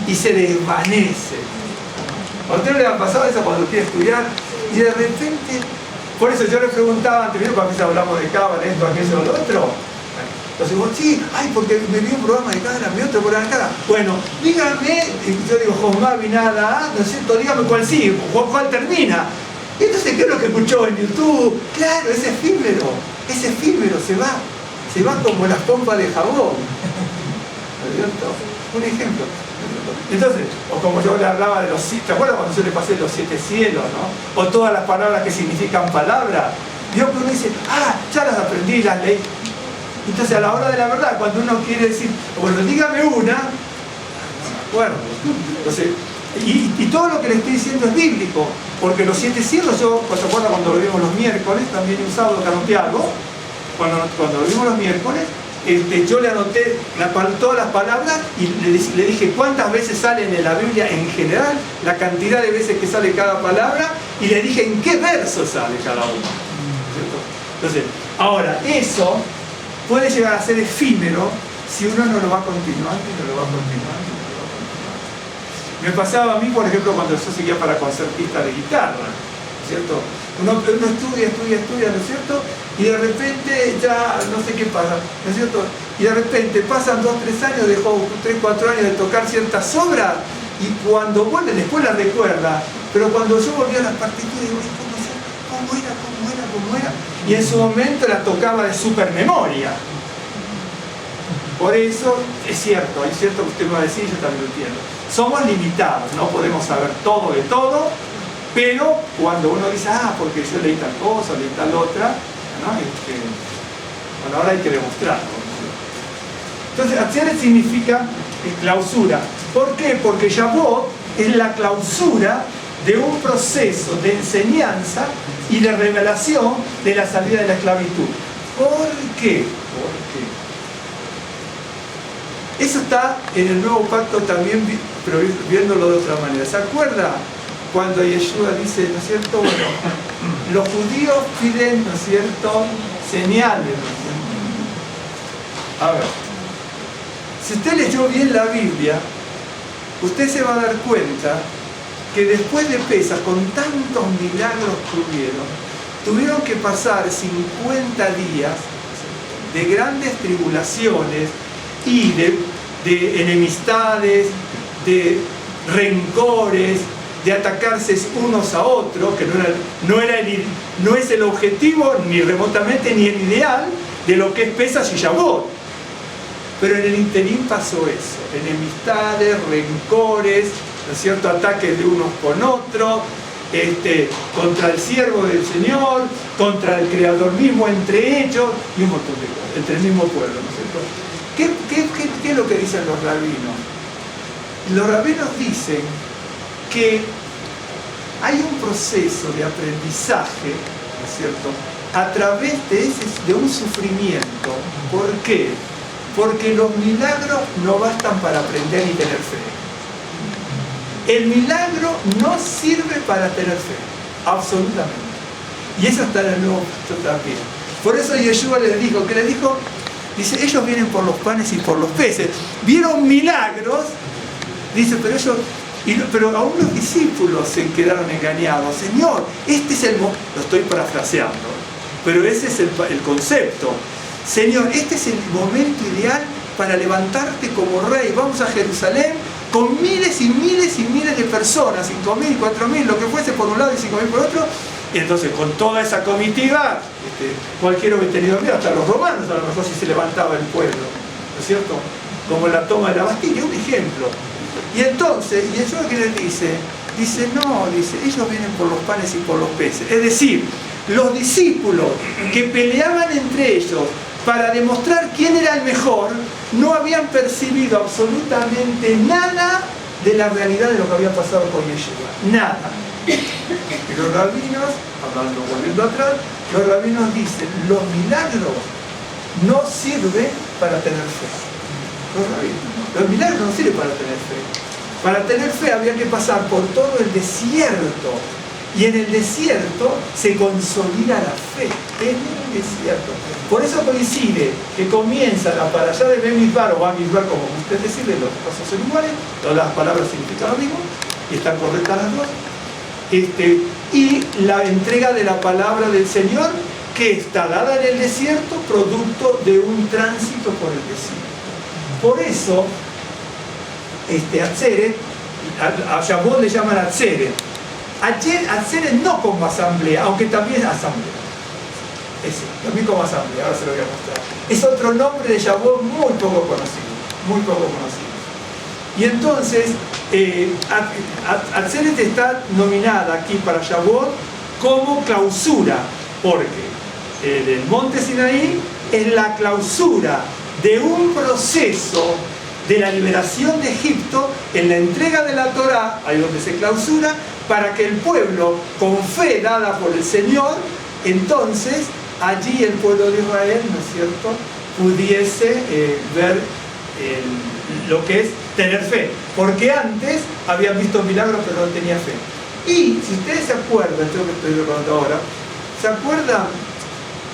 y se desvanece. ¿A usted no le ha pasado eso cuando quiere estudiar? Y de repente, por eso yo le preguntaba antes, ¿vieron? Porque a veces hablamos de cámara, esto, aquello, lo otro. Entonces digo, sí, ay, porque me vi un programa de cámara, me vi otro programa de cámara. Bueno, dígame, y yo digo, Josma Binada, ¿no es cierto? Dígame cuál sí, cuál termina. Y entonces, ¿qué es lo que escuchó en YouTube? Claro, es efímero, se va como las pompas de jabón. ¿No es cierto? Un ejemplo. Entonces, o como yo le hablaba de los 7, ¿te acuerdas cuando yo le pasé los 7 cielos, no? O todas las palabras que significan palabra. Dios uno dice, ya las aprendí, las leí. Entonces a la hora de la verdad, cuando uno quiere decir, bueno, dígame una, bueno, entonces, y todo lo que le estoy diciendo es bíblico, porque los 7 cielos, yo, ¿se acuerdan cuando lo vimos los miércoles? También he usado Santiago, cuando lo vimos los miércoles, yo le anoté todas las palabras y le dije cuántas veces salen en la Biblia en general, la cantidad de veces que sale cada palabra, y le dije en qué verso sale cada uno. Entonces, ahora, eso puede llegar a ser efímero si uno no lo va continuando y no lo va continuando. Me pasaba a mí, por ejemplo, cuando yo seguía para concertista de guitarra, ¿no es cierto? Uno estudia, ¿no es cierto? Y de repente ya no sé qué pasa, ¿no es cierto? Y de repente pasan 2, 3 años, dejó 3, 4 años de tocar ciertas obras, y cuando vuelve, después las recuerda, pero cuando yo volví a las partituras, digo, ¿cómo era? Y en su momento la tocaba de super memoria. Por eso es cierto que usted me va a decir, yo también lo entiendo. Somos limitados, no podemos saber todo de todo, pero cuando uno dice, porque yo leí tal cosa, leí tal otra, ¿no? Bueno, ahora hay que demostrarlo. Entonces, Atzeres significa clausura. ¿Por qué? Porque Shavuot es la clausura de un proceso de enseñanza y de revelación de la salida de la esclavitud. ¿Por qué? Eso está en el Nuevo Pacto también, pero viéndolo de otra manera. ¿Se acuerda cuando Yeshua dice, ¿no es cierto? Bueno, los judíos piden, ¿no es cierto?, señales, ¿no es cierto? A ver, si usted leyó bien la Biblia, usted se va a dar cuenta que después de Pesaj, con tantos milagros que tuvieron que pasar 50 días de grandes tribulaciones y de enemistades, de rencores, de atacarse unos a otros, que no es el objetivo ni remotamente ni el ideal de lo que es Pesaj y Shavuot. Pero en el interín pasó eso, enemistades, rencores, ¿no es cierto?, ataques de unos con otros, contra el siervo del Señor, contra el Creador mismo entre ellos, y un montón de cosas, entre el mismo pueblo, ¿no es cierto? ¿Qué es lo que dicen los rabinos? Los rabinos dicen que hay un proceso de aprendizaje, ¿no es cierto?, a través de un sufrimiento. ¿Por qué? Porque los milagros no bastan para aprender y tener fe. El milagro no sirve para tener fe, absolutamente. Y eso está en el Nuevo Pacto también. Por eso Yeshua les dijo, ¿qué les dijo? Dice, ellos vienen por los panes y por los peces. Vieron milagros, dice, pero aún los discípulos se quedaron engañados. Señor, este es el momento, lo estoy parafraseando, pero ese es el concepto. Señor, este es el momento ideal para levantarte como rey. Vamos a Jerusalén con miles y miles y miles de personas, 5.000, 4.000, lo que fuese por un lado y 5.000 por otro. Y entonces con toda esa comitiva, cualquiera hubiera tenido miedo, hasta los romanos a lo mejor si se levantaba el pueblo, ¿no es cierto? Como la toma de la Bastilla, un ejemplo. Y entonces, ¿y eso qué les dice? Dice, ellos vienen por los panes y por los peces. Es decir, los discípulos que peleaban entre ellos para demostrar quién era el mejor, no habían percibido absolutamente nada de la realidad de lo que había pasado con Yeshua. Nada. Y los rabinos, volviendo atrás, los rabinos dicen, los milagros no sirven para tener fe. Los milagros no sirven para tener fe. Para tener fe había que pasar por todo el desierto. Y en el desierto se consolida la fe. En el desierto. Por eso coincide que comienza la parashá de Bemidbar o Bamidbar, como usted decide, los pasos son iguales, todas las palabras significan lo mismo. y están correctas las dos. Y la entrega de la palabra del Señor, que está dada en el desierto, producto de un tránsito por el desierto. Por eso, Atzeret, a Shavuot le llaman Atzeret. Atzeret no como asamblea, aunque también es asamblea. También como asamblea, ahora se lo voy a mostrar. Es otro nombre de Shavuot muy poco conocido, muy poco conocido. Y entonces, Atzeret está nominada aquí para Shavuot como clausura, porque el monte Sinaí es la clausura de un proceso de la liberación de Egipto en la entrega de la Torá, ahí donde se clausura, para que el pueblo, con fe dada por el Señor, entonces allí el pueblo de Israel, ¿no es cierto?, pudiese ver lo que es tener fe, porque antes habían visto milagros pero no tenía fe. Y si ustedes se acuerdan, esto que estoy recordando ahora, ¿se acuerdan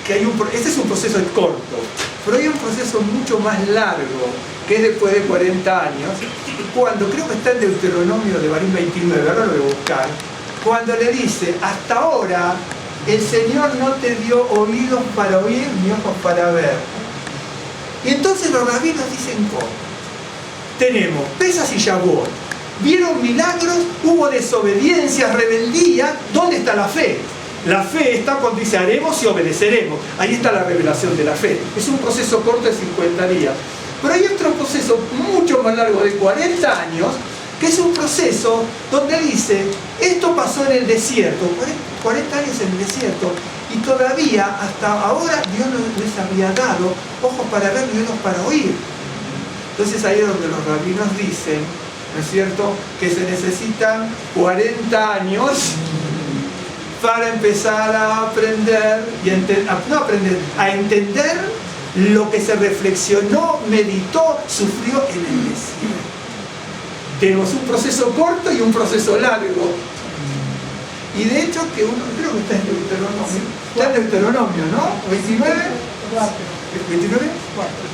que este es un proceso corto, pero hay un proceso mucho más largo, que es después de 40 años, cuando, creo que está en Deuteronomio de Barín 29, ahora lo voy a buscar, cuando le dice, hasta ahora el Señor no te dio oídos para oír ni ojos para ver. Y entonces los rabinos dicen, ¿cómo? Tenemos Pesas y Shavuot, vieron milagros, hubo desobediencia, rebeldía, ¿dónde está la fe? La fe está cuando dice haremos y obedeceremos. Ahí está la revelación de la fe. Es un proceso corto de 50 días. Pero hay otro proceso mucho más largo de 40 años, que es un proceso donde dice, esto pasó en el desierto, 40 años en el desierto, y todavía hasta ahora Dios no les había dado ojos para ver y oídos para oír. Entonces ahí es donde los rabinos dicen, ¿no es cierto?, que se necesitan 40 años para empezar a aprender, a entender lo que se reflexionó, meditó, sufrió en el desierto. Tenemos un proceso corto y un proceso largo. Y de hecho, que uno, creo que está en Deuteronomio. Está en Deuteronomio, ¿no? 29. 29.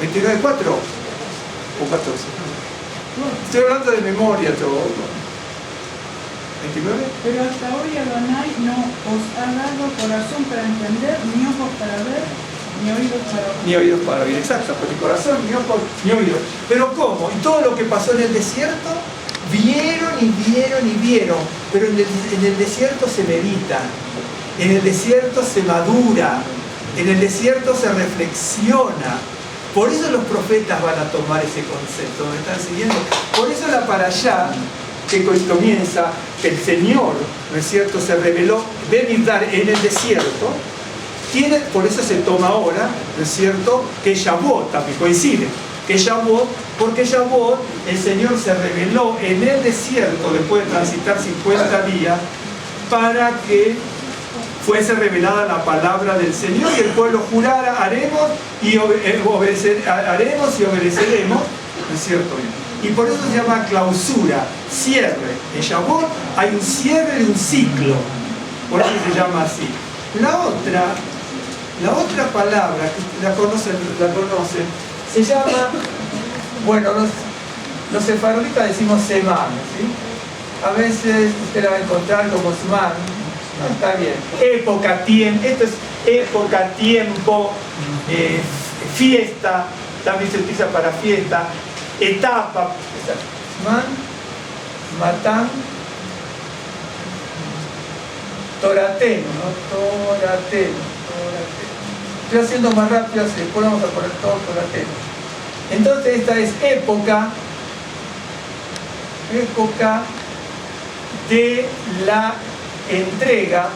29, 4. O 14. Estoy hablando de memoria todo. 29. Pero hasta hoy Adonai no os ha dado corazón para entender, ni ojos para ver, ni oídos para oír. Ni oídos para oír, exacto, porque corazón, ni ojos, ni oídos. Pero ¿cómo? Y todo lo que pasó en el desierto, vieron y vieron y vieron, pero en el desierto se medita, en el desierto se madura, en el desierto se reflexiona. Por eso los profetas van a tomar ese concepto, ¿me están siguiendo? Por eso la parashá que comienza, que el Señor, ¿no es cierto?, se reveló Benidar en el desierto, por eso se toma ahora, ¿no es cierto?, que Shavuot también coincide, que Shavuot, porque Shavuot el Señor se reveló en el desierto después de transitar 50 días para que fuese revelada la palabra del Señor y el pueblo jurara, haremos y obedeceremos, ¿no es cierto? Y por eso se llama clausura, cierre. En Shavuot hay un cierre de un ciclo, por eso se llama así. La otra palabra, que la conocen, se llama, bueno, los sefarditas decimos semán, ¿sí? A veces usted la va a encontrar como semán, no, está bien. Época, tiempo, esto es época, tiempo, fiesta, también se utiliza para fiesta, etapa, man, matán, torateno, ¿no? Torateno. Estoy haciendo más rápido, así después vamos a poner todo torateno. Entonces esta es época de la entrega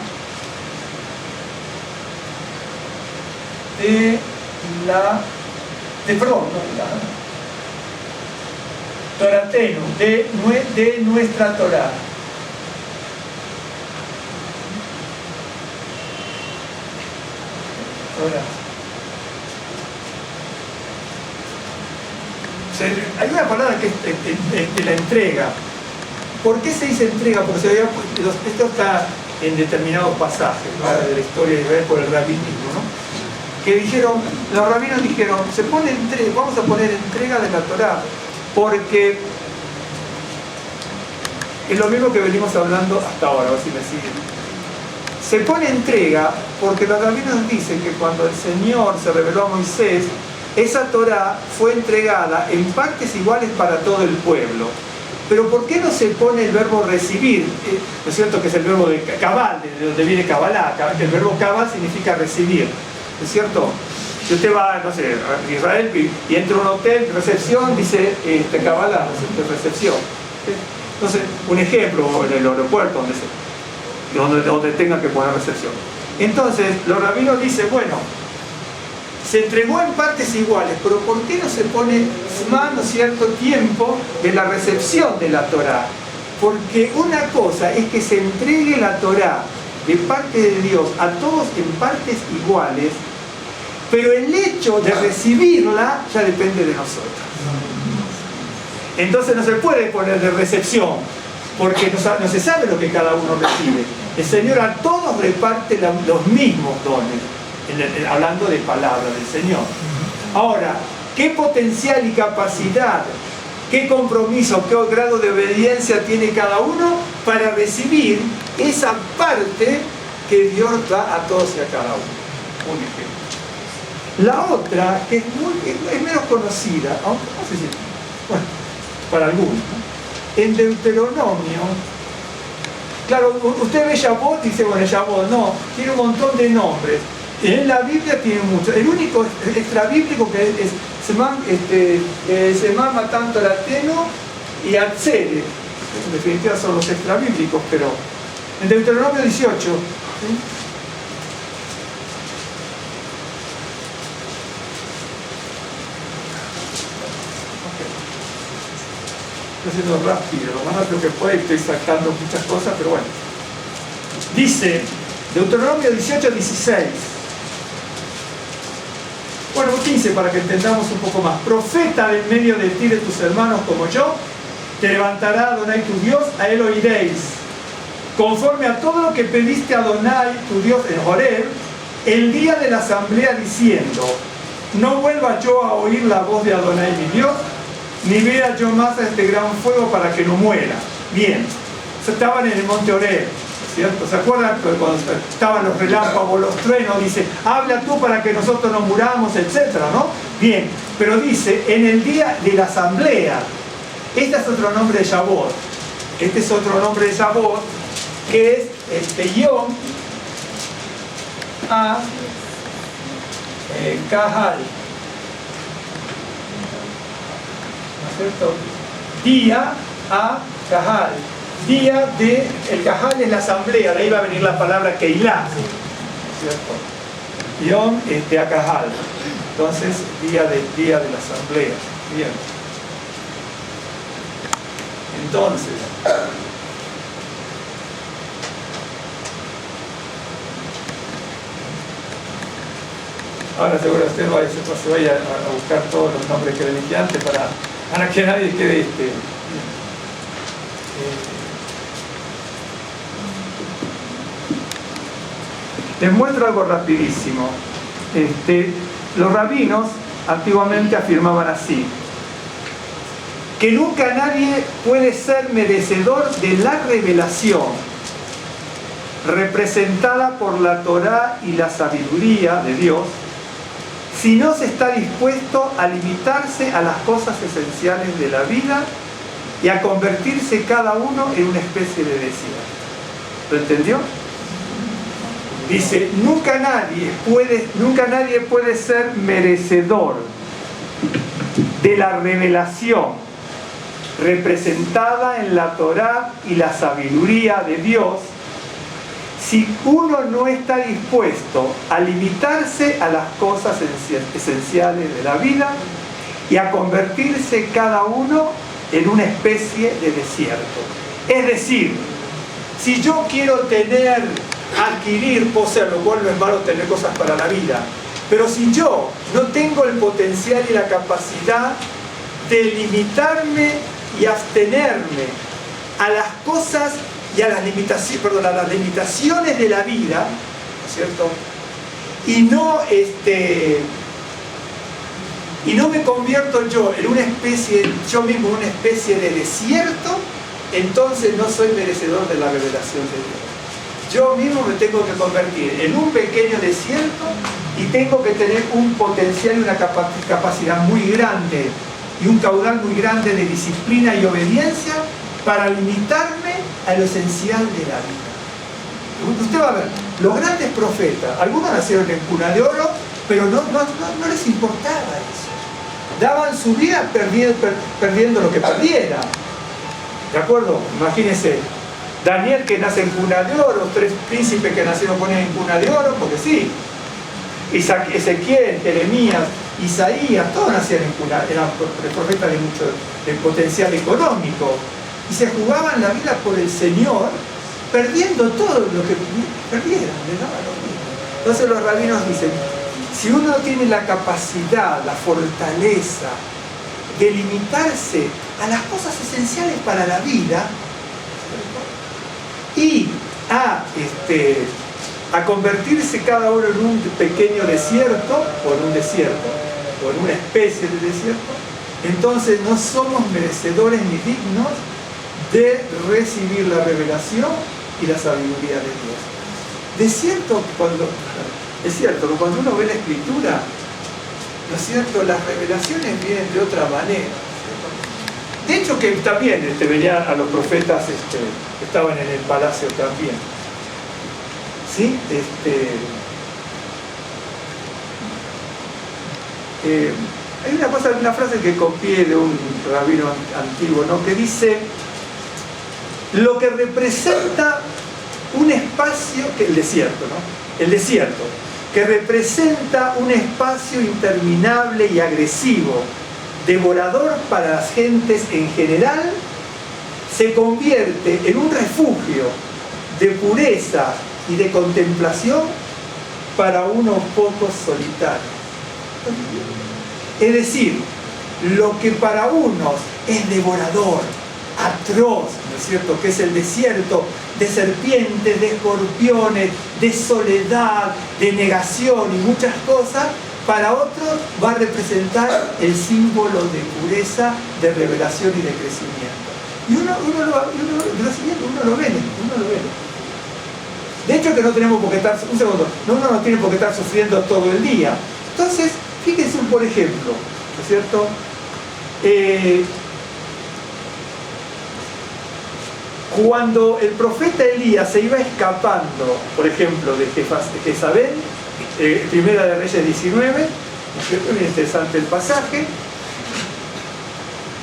torateno, de nuestra Torá. Hay una palabra que es de la entrega. ¿Por qué se dice entrega? Porque esto está en determinados pasajes, ¿no?, de la historia de Israel por el rabinismo, ¿no?, que dijeron, los rabinos dijeron, vamos a poner entrega de la Torá, porque es lo mismo que venimos hablando hasta ahora, a ver si me siguen. Se pone entrega porque los rabinos dicen que cuando el Señor se reveló a Moisés, esa Torá fue entregada en partes iguales para todo el pueblo. Pero ¿por qué no se pone el verbo recibir? ¿No es cierto que es el verbo de cabal, de donde viene cabalá? Que el verbo cabal significa recibir, ¿no es cierto? Si usted va, no sé, a Israel y entra a un hotel, recepción, dice cabalá, recepción. Entonces, un ejemplo, en el aeropuerto, donde tenga que poner recepción. Entonces, los rabinos dicen, bueno, se entregó en partes iguales, pero ¿por qué no se pone ¿no es cierto?, tiempo de la recepción de la Torá? Porque una cosa es que se entregue la Torá de parte de Dios a todos en partes iguales, pero el hecho de recibirla ya depende de nosotros. Entonces no se puede poner de recepción, porque no se sabe lo que cada uno recibe. El Señor a todos reparte los mismos dones, hablando de palabra del Señor. Ahora, ¿qué potencial y capacidad, qué compromiso, qué grado de obediencia tiene cada uno para recibir esa parte que Dios da a todos y a cada uno? Un ejemplo. La otra, que es menos conocida, aunque no sé si, bueno, para algunos, ¿no? En Deuteronomio, claro, usted ve Shavuot y dice, bueno, Shavuot, no, tiene un montón de nombres. En la Biblia tiene muchos. El único extrabíblico que es Semá, Matán, Torateno y Atzere. En definitiva son los extrabíblicos, pero en Deuteronomio 18, ¿sí? Estoy haciendo rápido, lo más rápido que puedo, estoy sacando muchas cosas, pero bueno. Dice, Deuteronomio 18, 16. Bueno, 15 para que entendamos un poco más. Profeta en medio de ti, de tus hermanos como yo, te levantará Adonai tu Dios, a él oiréis. Conforme a todo lo que pediste a Adonai tu Dios en Horeb, el día de la asamblea diciendo, no vuelva yo a oír la voz de Adonai mi Dios, ni vea yo más a este gran fuego para que no muera. Bien, estaban en el monte Horeb, ¿cierto? ¿Se acuerdan cuando estaban los relámpagos, los truenos? Dice, habla tú para que nosotros no muramos, etcétera, ¿no? Bien, pero dice, en el día de la asamblea, este es otro nombre de Shavuot, este es otro nombre de Shavuot, que es Yom a Kahal, ¿no es cierto? Día a Kahal. Día de, el Kahal es la asamblea, de ahí va a venir la palabra Keilah, ¿cierto? Yom a Kahal. Entonces, día de la asamblea. Bien. Entonces, ahora seguro usted se vaya a buscar todos los nombres que le dije antes para que nadie quede Les muestro algo rapidísimo. Los rabinos antiguamente afirmaban así, que nunca nadie puede ser merecedor de la revelación representada por la Torá y la sabiduría de Dios si no se está dispuesto a limitarse a las cosas esenciales de la vida y a convertirse cada uno en una especie de desierto. ¿Lo entendió? Dice, nunca nadie puede ser merecedor de la revelación representada en la Torá y la sabiduría de Dios si uno no está dispuesto a limitarse a las cosas esenciales de la vida y a convertirse cada uno en una especie de desierto. Es decir, si yo quiero adquirir, poseer, lo cual no es malo tener cosas para la vida, pero si yo no tengo el potencial y la capacidad de limitarme y abstenerme a las cosas y a las limitaciones de la vida, ¿no es cierto? Y no me convierto yo mismo en una especie de desierto, entonces no soy merecedor de la revelación de Dios. Yo mismo me tengo que convertir en un pequeño desierto y tengo que tener un potencial y una capacidad muy grande y un caudal muy grande de disciplina y obediencia para limitarme a lo esencial de la vida. Usted va a ver, los grandes profetas, algunos nacieron en cuna de oro, pero no les importaba eso. Daban su vida perdiendo lo que perdieran. ¿De acuerdo? Imagínense, Daniel, que nace en cuna de oro, 3 príncipes que nacieron con él en cuna de oro, porque sí. Ezequiel, Jeremías, Isaías, todos nacieron en cuna, eran profetas de mucho de potencial económico. Y se jugaban la vida por el Señor, perdiendo todo lo que perdieran, les daba lo mismo. Entonces los rabinos dicen, si uno tiene la capacidad, la fortaleza de limitarse a las cosas esenciales para la vida y a convertirse cada uno en un pequeño desierto, o en un desierto, o en una especie de desierto, entonces no somos merecedores ni dignos de recibir la revelación y la sabiduría de Dios. Es cierto que cuando uno ve la Escritura, ¿no es cierto?, las revelaciones vienen de otra manera. De hecho que también venían a los profetas que estaban en el palacio también. ¿Sí? Hay una frase que copié de un rabino antiguo, ¿no?, que dice: lo que representa un espacio, el desierto, ¿no?, el desierto, que representa un espacio interminable y agresivo, devorador para las gentes en general, se convierte en un refugio de pureza y de contemplación para unos pocos solitarios. Es decir, lo que para unos es devorador, atroz, ¿no es cierto?, que es el desierto de serpientes, de escorpiones, de soledad, de negación y muchas cosas, para otros va a representar el símbolo de pureza, de revelación y de crecimiento. Y uno lo ve. De hecho que no tenemos por qué estar, uno no tiene por qué estar sufriendo todo el día. Entonces, fíjense por ejemplo, ¿no es cierto?, cuando el profeta Elías se iba escapando, por ejemplo, de Jezabel, Primera de Reyes 19, ¿no es cierto?, es interesante el pasaje.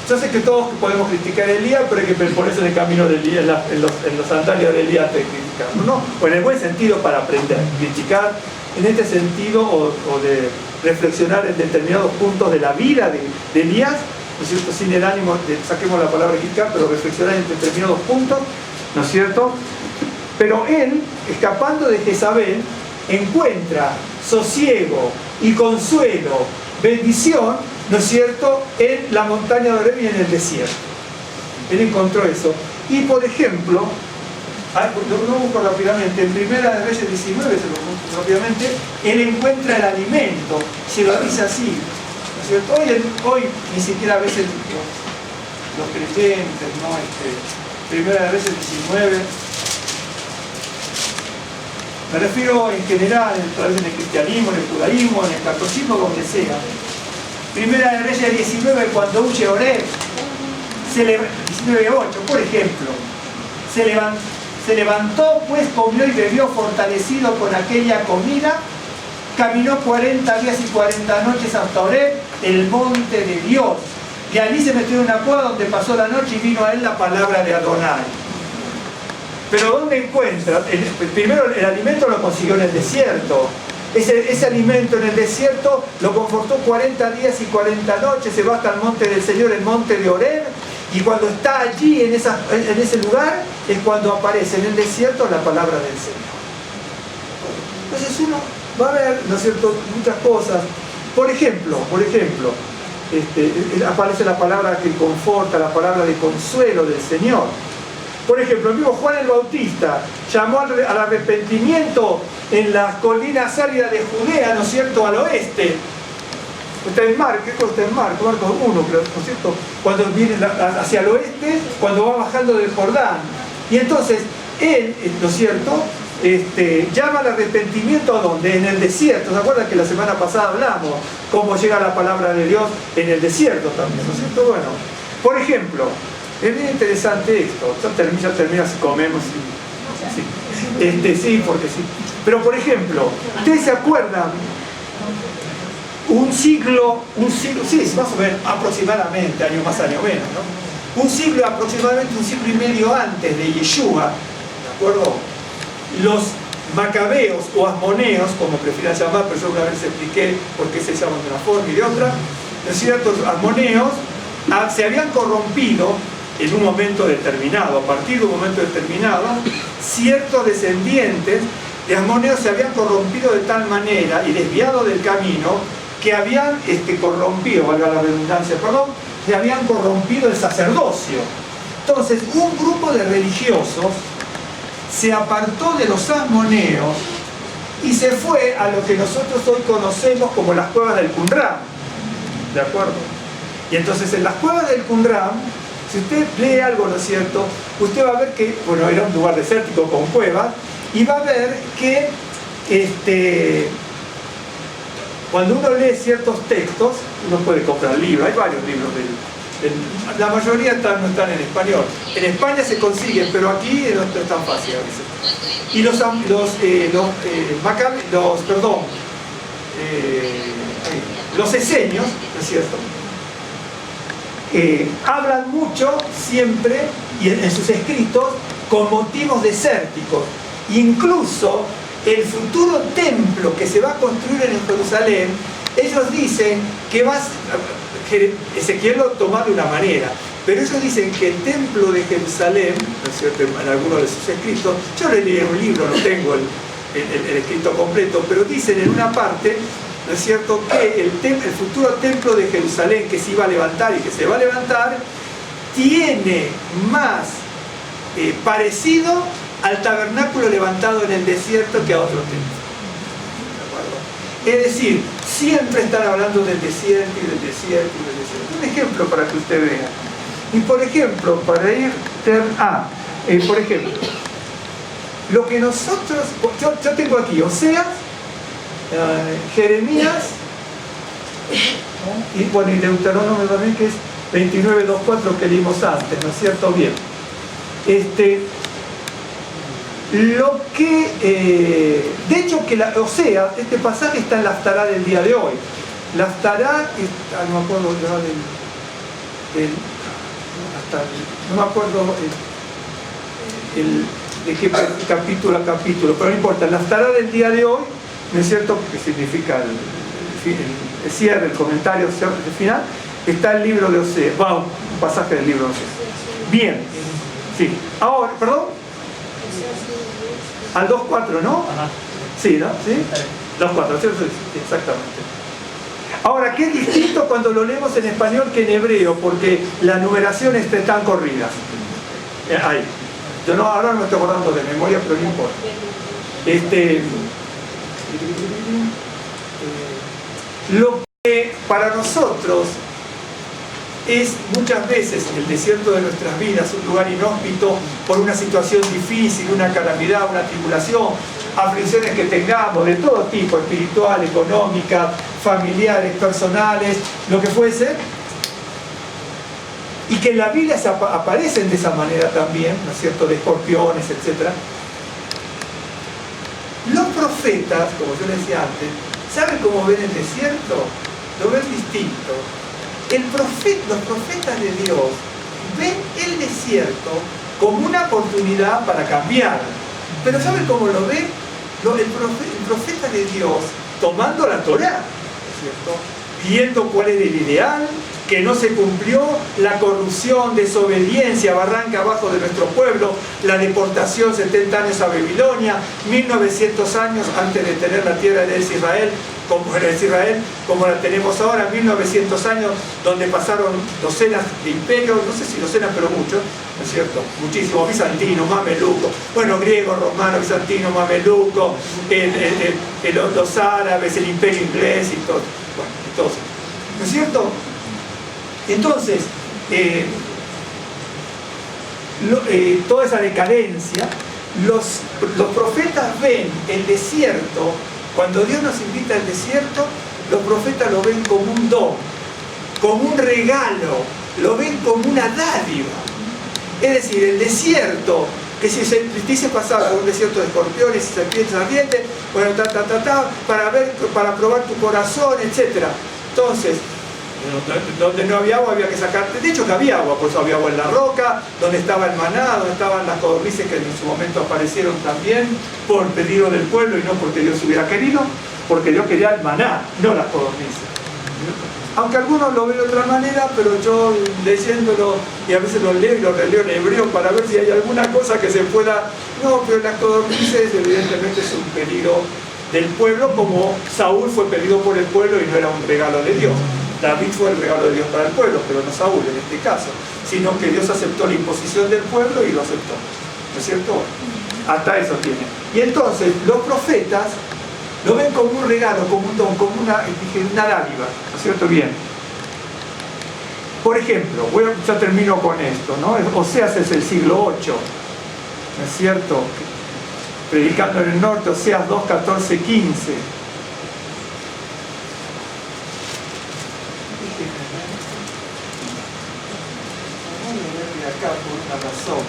Yo sé que todos podemos criticar a Elías, pero hay que ponerse en el camino de Elías, en los sandalias de Elías de criticarlo, ¿no? O en el buen sentido para aprender, criticar en este sentido o de reflexionar en determinados puntos de la vida de Elías, ¿no es cierto?, sin el ánimo de, saquemos la palabra criticar, pero reflexionar en determinados puntos, ¿no es cierto? Pero él, escapando de Jezabel, encuentra sosiego y consuelo, bendición, ¿no es cierto?, en la montaña de Oreb y en el desierto. Él encontró eso. Y por ejemplo, lo busco rápidamente, en Primera de Reyes 19, se lo busco rápidamente, él encuentra el alimento, se lo dice así, ¿no es cierto? Hoy ni siquiera a veces los creyentes, ¿no? Primera de Reyes 19, me refiero en general, en el cristianismo, en el judaísmo, en el catolicismo, donde sea. Primera de Reyes 19, cuando huye Oreb, 19:8, por ejemplo, se levantó, pues comió y bebió fortalecido con aquella comida, caminó 40 días y 40 noches hasta Oreb, el monte de Dios. Y allí se metió en una cueva donde pasó la noche y vino a él la palabra de Adonai. Pero ¿dónde encuentra? Primero el alimento lo consiguió en el desierto. Ese alimento en el desierto lo confortó 40 días y 40 noches, se va hasta el monte del Señor, el monte de Oreb, y cuando está allí en ese lugar es cuando aparece en el desierto la palabra del Señor. Entonces uno va a ver, ¿no es cierto?, muchas cosas. Por ejemplo, aparece la palabra que conforta, la palabra de consuelo del Señor. Por ejemplo, el mismo Juan el Bautista llamó al arrepentimiento en las colinas áridas de Judea, ¿no es cierto?, al oeste. Está en Marcos, ¿qué cosa está en Marcos? Marcos 1, ¿no es cierto? Cuando viene hacia el oeste, cuando va bajando del Jordán. Y entonces, él, ¿no es cierto?, llama al arrepentimiento, ¿a dónde? En el desierto. ¿Se acuerdan que la semana pasada hablamos cómo llega la palabra de Dios en el desierto también, ¿no es cierto? Bueno, por ejemplo, es bien interesante esto. Ya termina si comemos. Sí, porque sí. Pero por ejemplo, ¿ustedes se acuerdan? Un siglo, sí, más o menos, aproximadamente, año más, año menos, ¿no? Aproximadamente un siglo y medio antes de Yeshua, ¿de acuerdo? Los macabeos o asmoneos, como prefieran llamar, pero yo una vez expliqué por qué se llaman de una forma y de otra, ¿no es cierto? Los asmoneos se habían corrompido en un momento determinado. A partir de un momento determinado, ciertos descendientes de asmoneos se habían corrompido de tal manera y desviado del camino que habían corrompido, valga la redundancia, perdón, que habían corrompido el sacerdocio. Entonces, un grupo de religiosos se apartó de los asmoneos y se fue a lo que nosotros hoy conocemos como las cuevas del Qumran, ¿de acuerdo? Y entonces en las cuevas del Qumran, si usted lee algo, ¿no es cierto?, usted va a ver que, bueno, era un lugar desértico con cuevas, y va a ver que cuando uno lee ciertos textos, uno puede comprar libros, hay varios libros la mayoría no están en español. En España se consiguen, pero aquí no es tan fácil a veces. Y los esenios, ¿no es cierto?, hablan mucho siempre y en sus escritos con motivos desérticos. Incluso el futuro templo que se va a construir en Jerusalén, ellos dicen que Ezequiel lo toma de una manera, pero ellos dicen que el templo de Jerusalén, ¿no es cierto?, en algunos de sus escritos, yo leí un libro, no tengo el escrito completo, pero dicen en una parte, ¿no es cierto?, que el futuro templo de Jerusalén que se iba a levantar y que se va a levantar, tiene más parecido al tabernáculo levantado en el desierto que a otro templo. ¿De acuerdo? Es decir, siempre están hablando del desierto y del desierto y del desierto. Un ejemplo para que usted vea. Y por ejemplo, para ir... por ejemplo, lo que nosotros... Yo tengo aquí Oseas, Jeremías, y bueno, y Deuteronomio también, que es 29:2-4 que leímos antes, ¿no es cierto? Bien. Lo que, de hecho, Oseas, este pasaje está en la Haftará del día de hoy. La Haftará, no me acuerdo no me acuerdo de qué capítulo a capítulo, pero no importa. La Haftará del día de hoy, ¿no es cierto?, que significa el cierre, el comentario, el final, está el libro de Oseas, un pasaje del libro de Oseas. Bien, sí. Ahora, perdón. Al 2.4, ¿no? Ajá. Sí, ¿no? ¿Sí? 2.4, ¿sí? Exactamente. Ahora, ¿qué es distinto cuando lo leemos en español que en hebreo? Porque la numeración está tan corrida. Ahí. Yo ahora no me estoy acordando de memoria, pero no importa. Lo que para nosotros es muchas veces el desierto de nuestras vidas un lugar inhóspito por una situación difícil, una calamidad, una tribulación, aflicciones que tengamos de todo tipo, espiritual, económica, familiares, personales, lo que fuese, y que en la Biblia aparecen de esa manera también, ¿no es cierto?, de escorpiones, etc. Los profetas, como yo les decía antes, ¿saben cómo ven el desierto? Lo ven distinto. Los profetas de Dios ven el desierto como una oportunidad para cambiar. Pero ¿saben cómo lo ven? El profeta de Dios tomando la Torá, ¿cierto?, viendo cuál es el ideal, que no se cumplió, la corrupción, desobediencia, barranca abajo de nuestro pueblo, la deportación 70 años a Babilonia, 1900 años antes de tener la tierra de Israel, como la tenemos ahora, 1900 años donde pasaron docenas de imperios, no sé si docenas, pero muchos, ¿no es cierto? Muchísimos, bizantinos, mamelucos, bueno, griegos, romanos, bizantinos, mamelucos, los árabes, el imperio inglés y todo. Bueno, entonces, ¿no es cierto? Entonces, toda esa decadencia, los profetas ven el desierto, cuando Dios nos invita al desierto, los profetas lo ven como un don, como un regalo, lo ven como una dádiva. Es decir, el desierto, que si se dice pasar por un desierto de escorpiones y serpientes ardientes, bueno, para probar tu corazón, etc. Entonces, donde no había agua había que sacar, de hecho que había agua, por eso había agua en la roca, donde estaba el maná, donde estaban las codornices que en su momento aparecieron también por pedido del pueblo y no porque Dios hubiera querido, porque Dios quería el maná, no las codornices. Aunque algunos lo ven de otra manera, pero yo leyéndolo, y a veces lo leo y lo releo en hebreo para ver si hay alguna cosa que se pueda... No, pero las codornices evidentemente es un pedido del pueblo, como Saúl fue pedido por el pueblo y no era un regalo de Dios. David fue el regalo de Dios para el pueblo, pero no Saúl en este caso, sino que Dios aceptó la imposición del pueblo y lo aceptó, ¿no es cierto? Hasta eso tiene. Y entonces los profetas lo ven como un regalo, como un don, como una dádiva, ¿no es cierto? Bien. Por ejemplo, ya termino con esto, ¿no? Oseas es el siglo VIII, ¿no es cierto? Predicando en el norte, Oseas 2, 14, 15. Acá por una razón.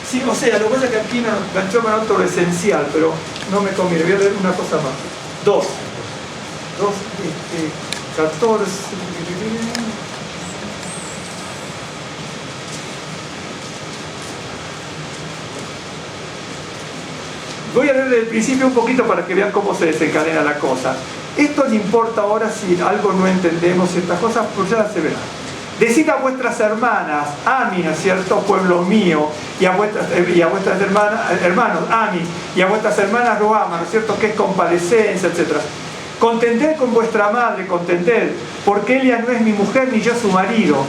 Sí, o sea, lo que pasa es que aquí me entró en otro esencial, pero no me conviene. Voy a leer una cosa más. 14. Voy a leer desde el principio un poquito para que vean cómo se desencadena la cosa. Esto no importa ahora si algo no entendemos ciertas cosas, pues ya se verá. Decid a vuestras hermanas, a mí, ¿no es cierto?, pueblo mío, y a vuestras hermanos, a mí, y a vuestras hermanas Roama, ¿no es cierto?, que es compadecencia, etc. Contended con vuestra madre, contended, porque ella no es mi mujer ni yo su marido.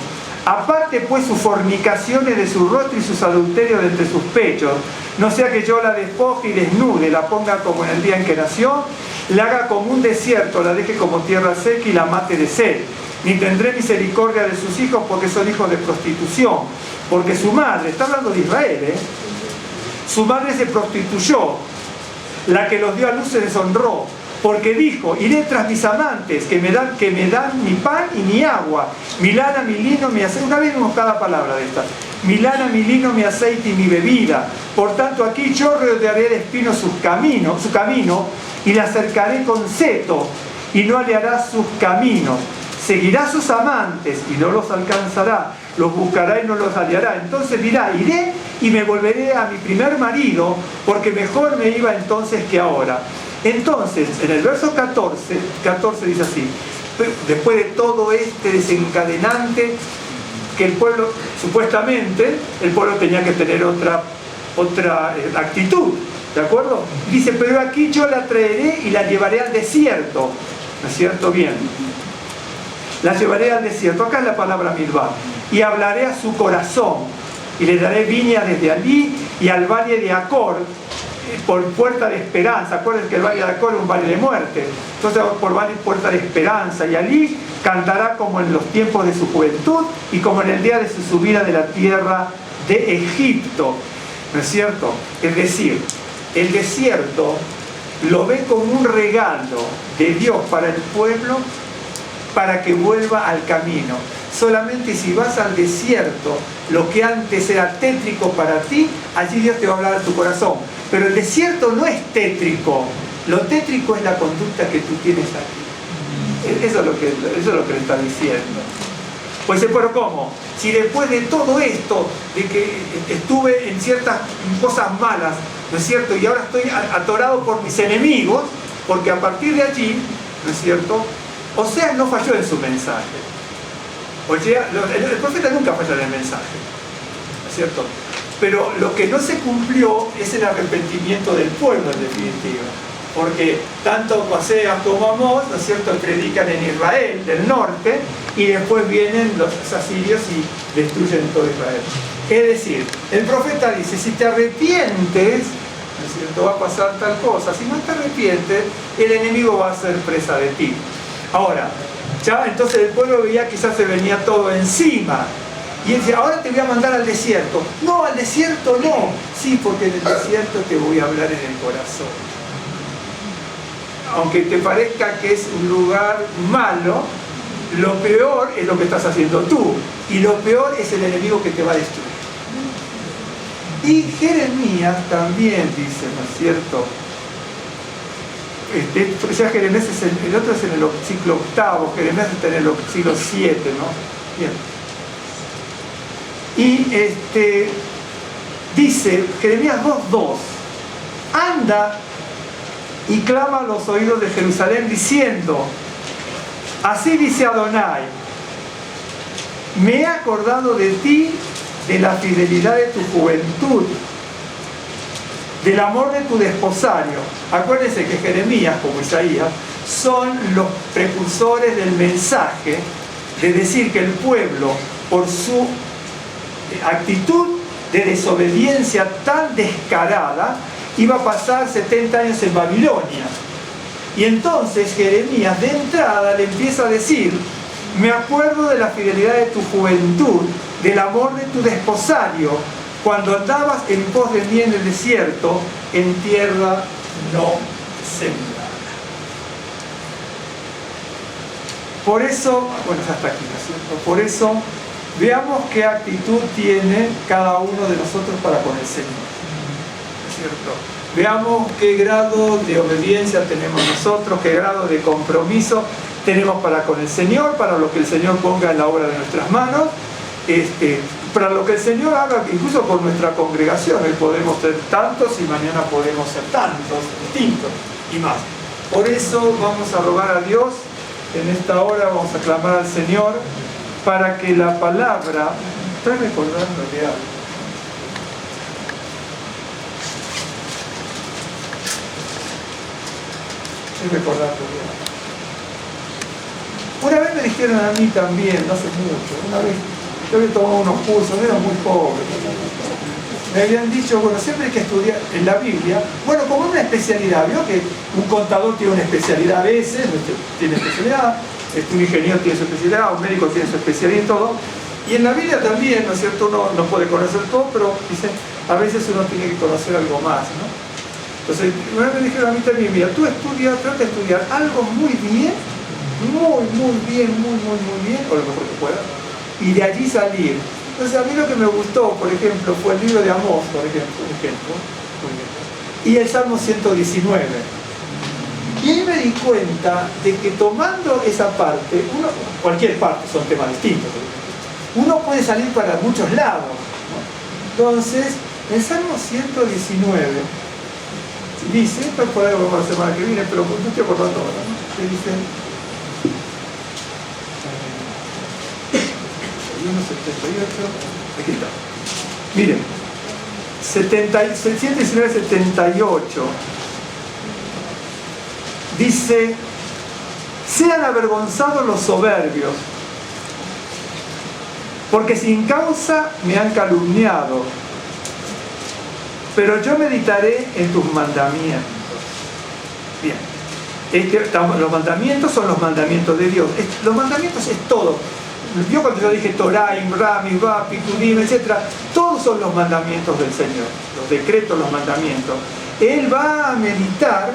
Aparte pues sus fornicaciones de su rostro y sus adulterios de entre sus pechos, no sea que yo la despoje y desnude, la ponga como en el día en que nació, la haga como un desierto, la deje como tierra seca y la mate de sed. Ni tendré misericordia de sus hijos porque son hijos de prostitución, porque su madre, está hablando de Israel, su madre se prostituyó, la que los dio a luz se deshonró, porque dijo, iré tras mis amantes que me dan mi pan y mi agua, mi lana, mi lino, mi aceite. Una vez vimos cada palabra de esta. Mi lana, mi lino, mi aceite y mi bebida. Por tanto aquí yo rodearé de espinos su camino, y la cercaré con seto, y no aleará sus caminos. Seguirá sus amantes y no los alcanzará, los buscará y no los hallará. Entonces dirá, iré y me volveré a mi primer marido, porque mejor me iba entonces que ahora. Entonces, en el verso 14 dice así, después de todo este desencadenante, que el pueblo, supuestamente, el pueblo tenía que tener otra actitud, ¿de acuerdo? Dice, pero aquí yo la traeré y la llevaré al desierto, ¿no es cierto? Bien. La llevaré al desierto, acá es la palabra Midbar, y hablaré a su corazón, y le daré viña desde allí y al valle de Acor, por puerta de esperanza. Acuérdense que el valle de Acor es un valle de muerte, entonces por puerta de esperanza, y allí cantará como en los tiempos de su juventud y como en el día de su subida de la tierra de Egipto, ¿no es cierto? Es decir, el desierto lo ve como un regalo de Dios para el pueblo, para que vuelva al camino. Solamente si vas al desierto, lo que antes era tétrico para ti, allí Dios te va a hablar a tu corazón. Pero el desierto no es tétrico, lo tétrico es la conducta que tú tienes aquí. Eso es lo que le está diciendo. Pues, pero ¿cómo? Si después de todo esto, de que estuve en ciertas cosas malas, ¿no es cierto?, y ahora estoy atorado por mis enemigos, porque a partir de allí, ¿no es cierto?, Oseas no falló en su mensaje. El profeta nunca falla en el mensaje, ¿no es cierto? Pero lo que no se cumplió es el arrepentimiento del pueblo, en definitiva. Porque tanto Oseas como Amós, ¿no es cierto?, predican en Israel del norte, y después vienen los asirios y destruyen todo Israel. Es decir, el profeta dice, si te arrepientes, ¿no es cierto? Va a pasar tal cosa. Si no te arrepientes, el enemigo va a ser presa de ti. Ahora, ya entonces el pueblo veía que quizás se venía todo encima. Y él dice, ahora te voy a mandar al desierto. No, al desierto no. Sí, porque en el desierto te voy a hablar en el corazón. Aunque te parezca que es un lugar malo, lo peor es lo que estás haciendo tú. Y lo peor es el enemigo que te va a destruir. Y Jeremías también dice, ¿no es cierto? Ya Jeremías es el otro es en el ciclo octavo, Jeremías está en el siglo 7, ¿no? Bien. Y dice, Jeremías 2:2, anda y clama a los oídos de Jerusalén diciendo, así dice Adonai, me he acordado de ti, de la fidelidad de tu juventud, del amor de tu desposario. Acuérdense que Jeremías, como Isaías, son los precursores del mensaje de decir que el pueblo, por su actitud de desobediencia tan descarada, iba a pasar 70 años en Babilonia. Y entonces Jeremías de entrada le empieza a decir, me acuerdo de la fidelidad de tu juventud, del amor de tu desposario, cuando andabas en pos de mí en el desierto, en tierra no sembrada. Por eso, bueno, ya está aquí, ¿no es cierto? Por eso, veamos qué actitud tiene cada uno de nosotros para con el Señor, ¿no es cierto? Veamos qué grado de obediencia tenemos nosotros, qué grado de compromiso tenemos para con el Señor, para lo que el Señor ponga en la obra de nuestras manos, para lo que el Señor haga, incluso por nuestra congregación. Hoy podemos ser tantos y mañana podemos ser tantos, distintos y más. Por eso vamos a rogar a Dios, en esta hora vamos a clamar al Señor, para que la palabra, estoy recordando de algo. Estoy recordando de algo. Una vez me dijeron a mí también, no hace mucho, una vez yo había tomado unos cursos, era muy pobre. Me habían dicho, bueno, siempre hay que estudiar en la Biblia, bueno, como una especialidad, vio que un contador tiene una especialidad a veces, tiene especialidad, un ingeniero tiene su especialidad, un médico tiene su especialidad y todo, y en la Biblia también, ¿no es cierto?, uno no puede conocer todo, pero dice, a veces uno tiene que conocer algo más, ¿no? Entonces, una vez me dijeron a mí también, mira, tú trata de estudiar algo muy bien, muy bien, muy bien, o lo mejor que puedas, y de allí salir. Entonces a mí lo que me gustó, por ejemplo, fue el libro de Amós, por ejemplo, y el Salmo 119. Y ahí me di cuenta de que tomando esa parte, cualquier parte, son temas distintos, uno puede salir para muchos lados, ¿no? Entonces, el Salmo 119 dice, esto es por algo para la semana que viene, pero no estoy acordando ahora, ¿no? Que dice, 78, aquí está. Miren, 119, 78 dice, sean avergonzados los soberbios, porque sin causa me han calumniado, pero yo meditaré en tus mandamientos. Bien, los mandamientos son los mandamientos de Dios. Los mandamientos es todo. Yo cuando yo dije Torah, Imra, Mivá, Pikudim, etc., todos son los mandamientos del Señor, los decretos, los mandamientos. Él va a meditar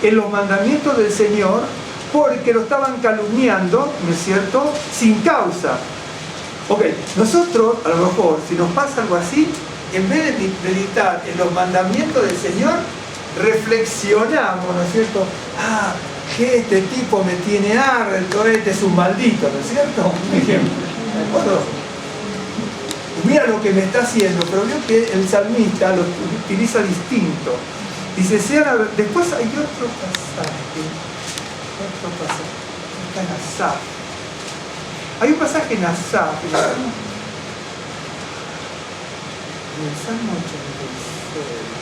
en los mandamientos del Señor porque lo estaban calumniando, ¿no es cierto?, sin causa. Ok, nosotros, a lo mejor, si nos pasa algo así, en vez de meditar en los mandamientos del Señor, reflexionamos, ¿no es cierto? Que este tipo me tiene harto, este es un maldito, ¿no es cierto? Un ejemplo. ¿De acuerdo? Mira lo que me está haciendo, pero veo que el salmista lo utiliza distinto. Dice, después hay otro pasaje. Está en Asaf. Hay un pasaje en Asaf, en el Salmo 86.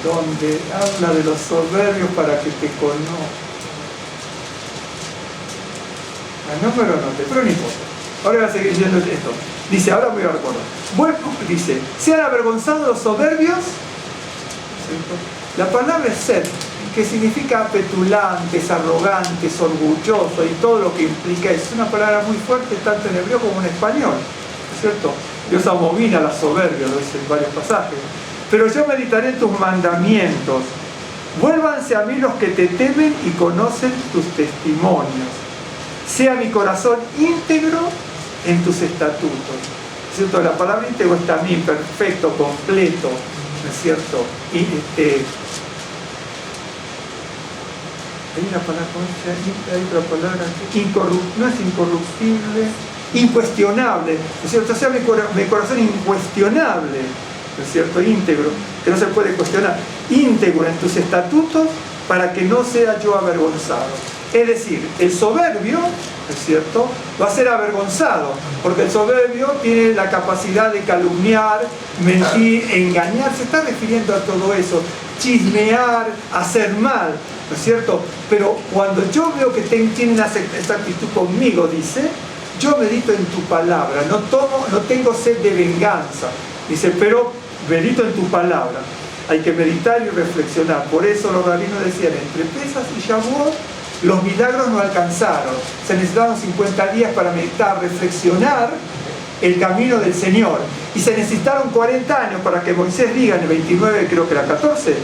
Donde habla de los soberbios para que te conozcan. No me lo anoté, pero no importa. Ahora voy a seguir diciendo esto. Dice, ahora voy a recordar. Bueno, dice, sean avergonzados los soberbios. ¿Cierto? La palabra es ser, que significa petulantes, arrogantes, orgullosos y todo lo que implica. Es una palabra muy fuerte tanto en hebreo como en español. ¿Cierto? Dios abomina la soberbia, lo dice en varios pasajes. Pero yo meditaré en tus mandamientos. Vuélvanse a mí los que te temen y conocen tus testimonios. Sea mi corazón íntegro en tus estatutos. ¿Cierto? La palabra íntegro es también perfecto, completo, ¿no es cierto? Y hay una palabra, hay otra palabra, no es incorruptible, incuestionable, ¿no es cierto? O sea, mi corazón incuestionable, ¿no es cierto? Íntegro, que no se puede cuestionar, íntegro en tus estatutos para que no sea yo avergonzado. Es decir, el soberbio, ¿no es cierto?, va a ser avergonzado, porque el soberbio tiene la capacidad de calumniar, mentir, engañar, se está refiriendo a todo eso, chismear, hacer mal, ¿no es cierto? Pero cuando yo veo que tienen esa actitud conmigo, dice, yo medito en tu palabra, no tengo sed de venganza, dice, pero medito en tu palabra. Hay que meditar y reflexionar. Por eso los rabinos decían, entre Pesas y Shavuot, los milagros no alcanzaron. Se necesitaron 50 días para meditar, reflexionar el camino del Señor. Y se necesitaron 40 años para que Moisés diga, en el 29, creo que era 14,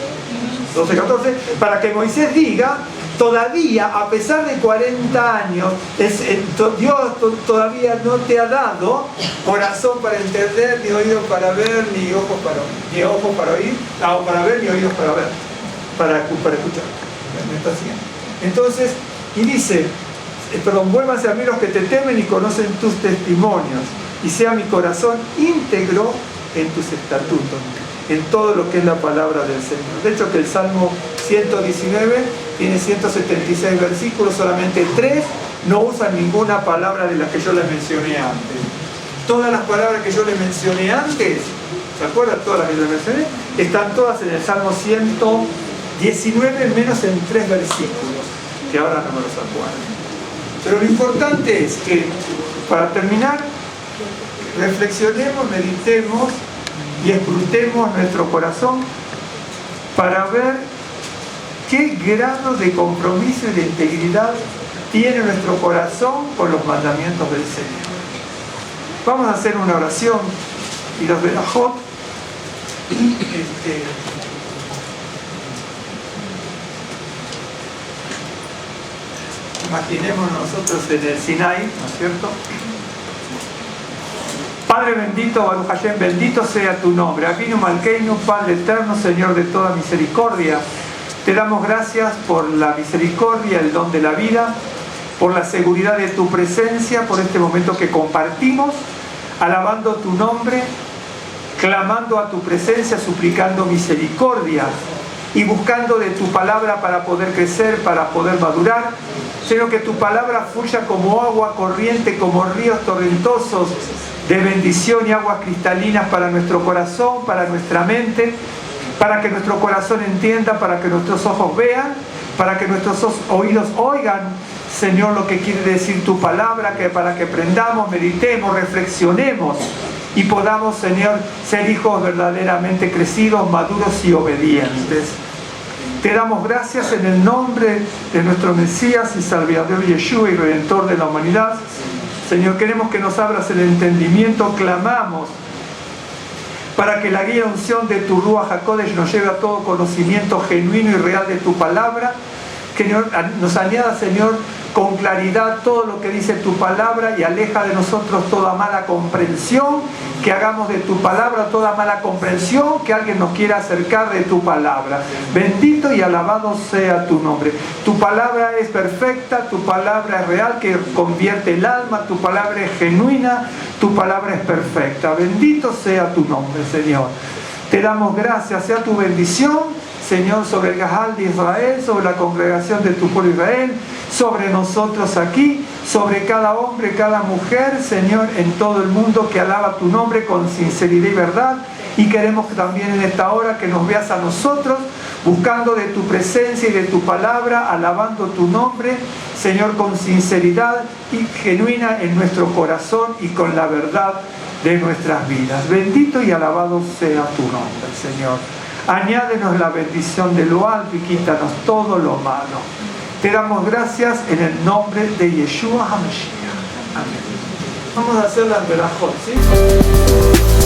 12, 14, para que Moisés diga, todavía, a pesar de 40 años, Dios todavía no te ha dado corazón para entender, ni oídos para ver, ni ojos para oír, para ver, ni oídos para ver, para escuchar. ¿Me está siguiendo? Entonces, y dice, vuélvanse a mí los que te temen y conocen tus testimonios, y sea mi corazón íntegro en tus estatutos, en todo lo que es la palabra del Señor. De hecho, que el Salmo 119 tiene 176 versículos, solamente 3 no usan ninguna palabra de las que yo les mencioné antes. Todas las palabras que yo les mencioné antes, ¿se acuerdan? Todas las que yo les mencioné, están todas en el Salmo 119, menos en 3 versículos, que ahora no me los acuerdo. Pero lo importante es que, para terminar, reflexionemos, meditemos y escrutemos nuestro corazón para ver qué grado de compromiso y de integridad tiene nuestro corazón con los mandamientos del Señor. Vamos a hacer una oración y los Berajot, imaginemos nosotros en el Sinai, ¿no es cierto? Padre bendito, Baruch Hashem, bendito sea tu nombre. Avinu Malkeinu, Padre eterno, Señor de toda misericordia. Te damos gracias por la misericordia, el don de la vida, por la seguridad de tu presencia, por este momento que compartimos, alabando tu nombre, clamando a tu presencia, suplicando misericordia y buscando de tu palabra para poder crecer, para poder madurar. Señor, que tu palabra fluya como agua corriente, como ríos torrentosos de bendición y aguas cristalinas para nuestro corazón, para nuestra mente, para que nuestro corazón entienda, para que nuestros ojos vean, para que nuestros oídos oigan, Señor, lo que quiere decir tu palabra, que para que aprendamos, meditemos, reflexionemos y podamos, Señor, ser hijos verdaderamente crecidos, maduros y obedientes. Te damos gracias en el nombre de nuestro Mesías y Salvador Yeshua y Redentor de la humanidad. Señor, queremos que nos abras el entendimiento, clamamos para que la guía y unción de tu Ruach HaKodesh nos lleve a todo conocimiento genuino y real de tu palabra, que nos añada, Señor, con claridad todo lo que dice tu palabra y aleja de nosotros toda mala comprensión, que hagamos de tu palabra toda mala comprensión, que alguien nos quiera acercar de tu palabra. Bendito y alabado sea tu nombre. Tu palabra es perfecta, tu palabra es real, que convierte el alma, tu palabra es genuina, tu palabra es perfecta. Bendito sea tu nombre, Señor. Te damos gracias, sea tu bendición, Señor, sobre el Gahal de Israel, sobre la congregación de tu pueblo Israel, sobre nosotros aquí, sobre cada hombre, cada mujer, Señor, en todo el mundo que alaba tu nombre con sinceridad y verdad. Y queremos también en esta hora que nos veas a nosotros buscando de tu presencia y de tu palabra, alabando tu nombre, Señor, con sinceridad y genuina en nuestro corazón y con la verdad de nuestras vidas. Bendito y alabado sea tu nombre, Señor. Añádenos la bendición de lo alto y quítanos todo lo malo. Te damos gracias en el nombre de Yeshua HaMashiach. Amén. Vamos a hacer la verajot, ¿sí?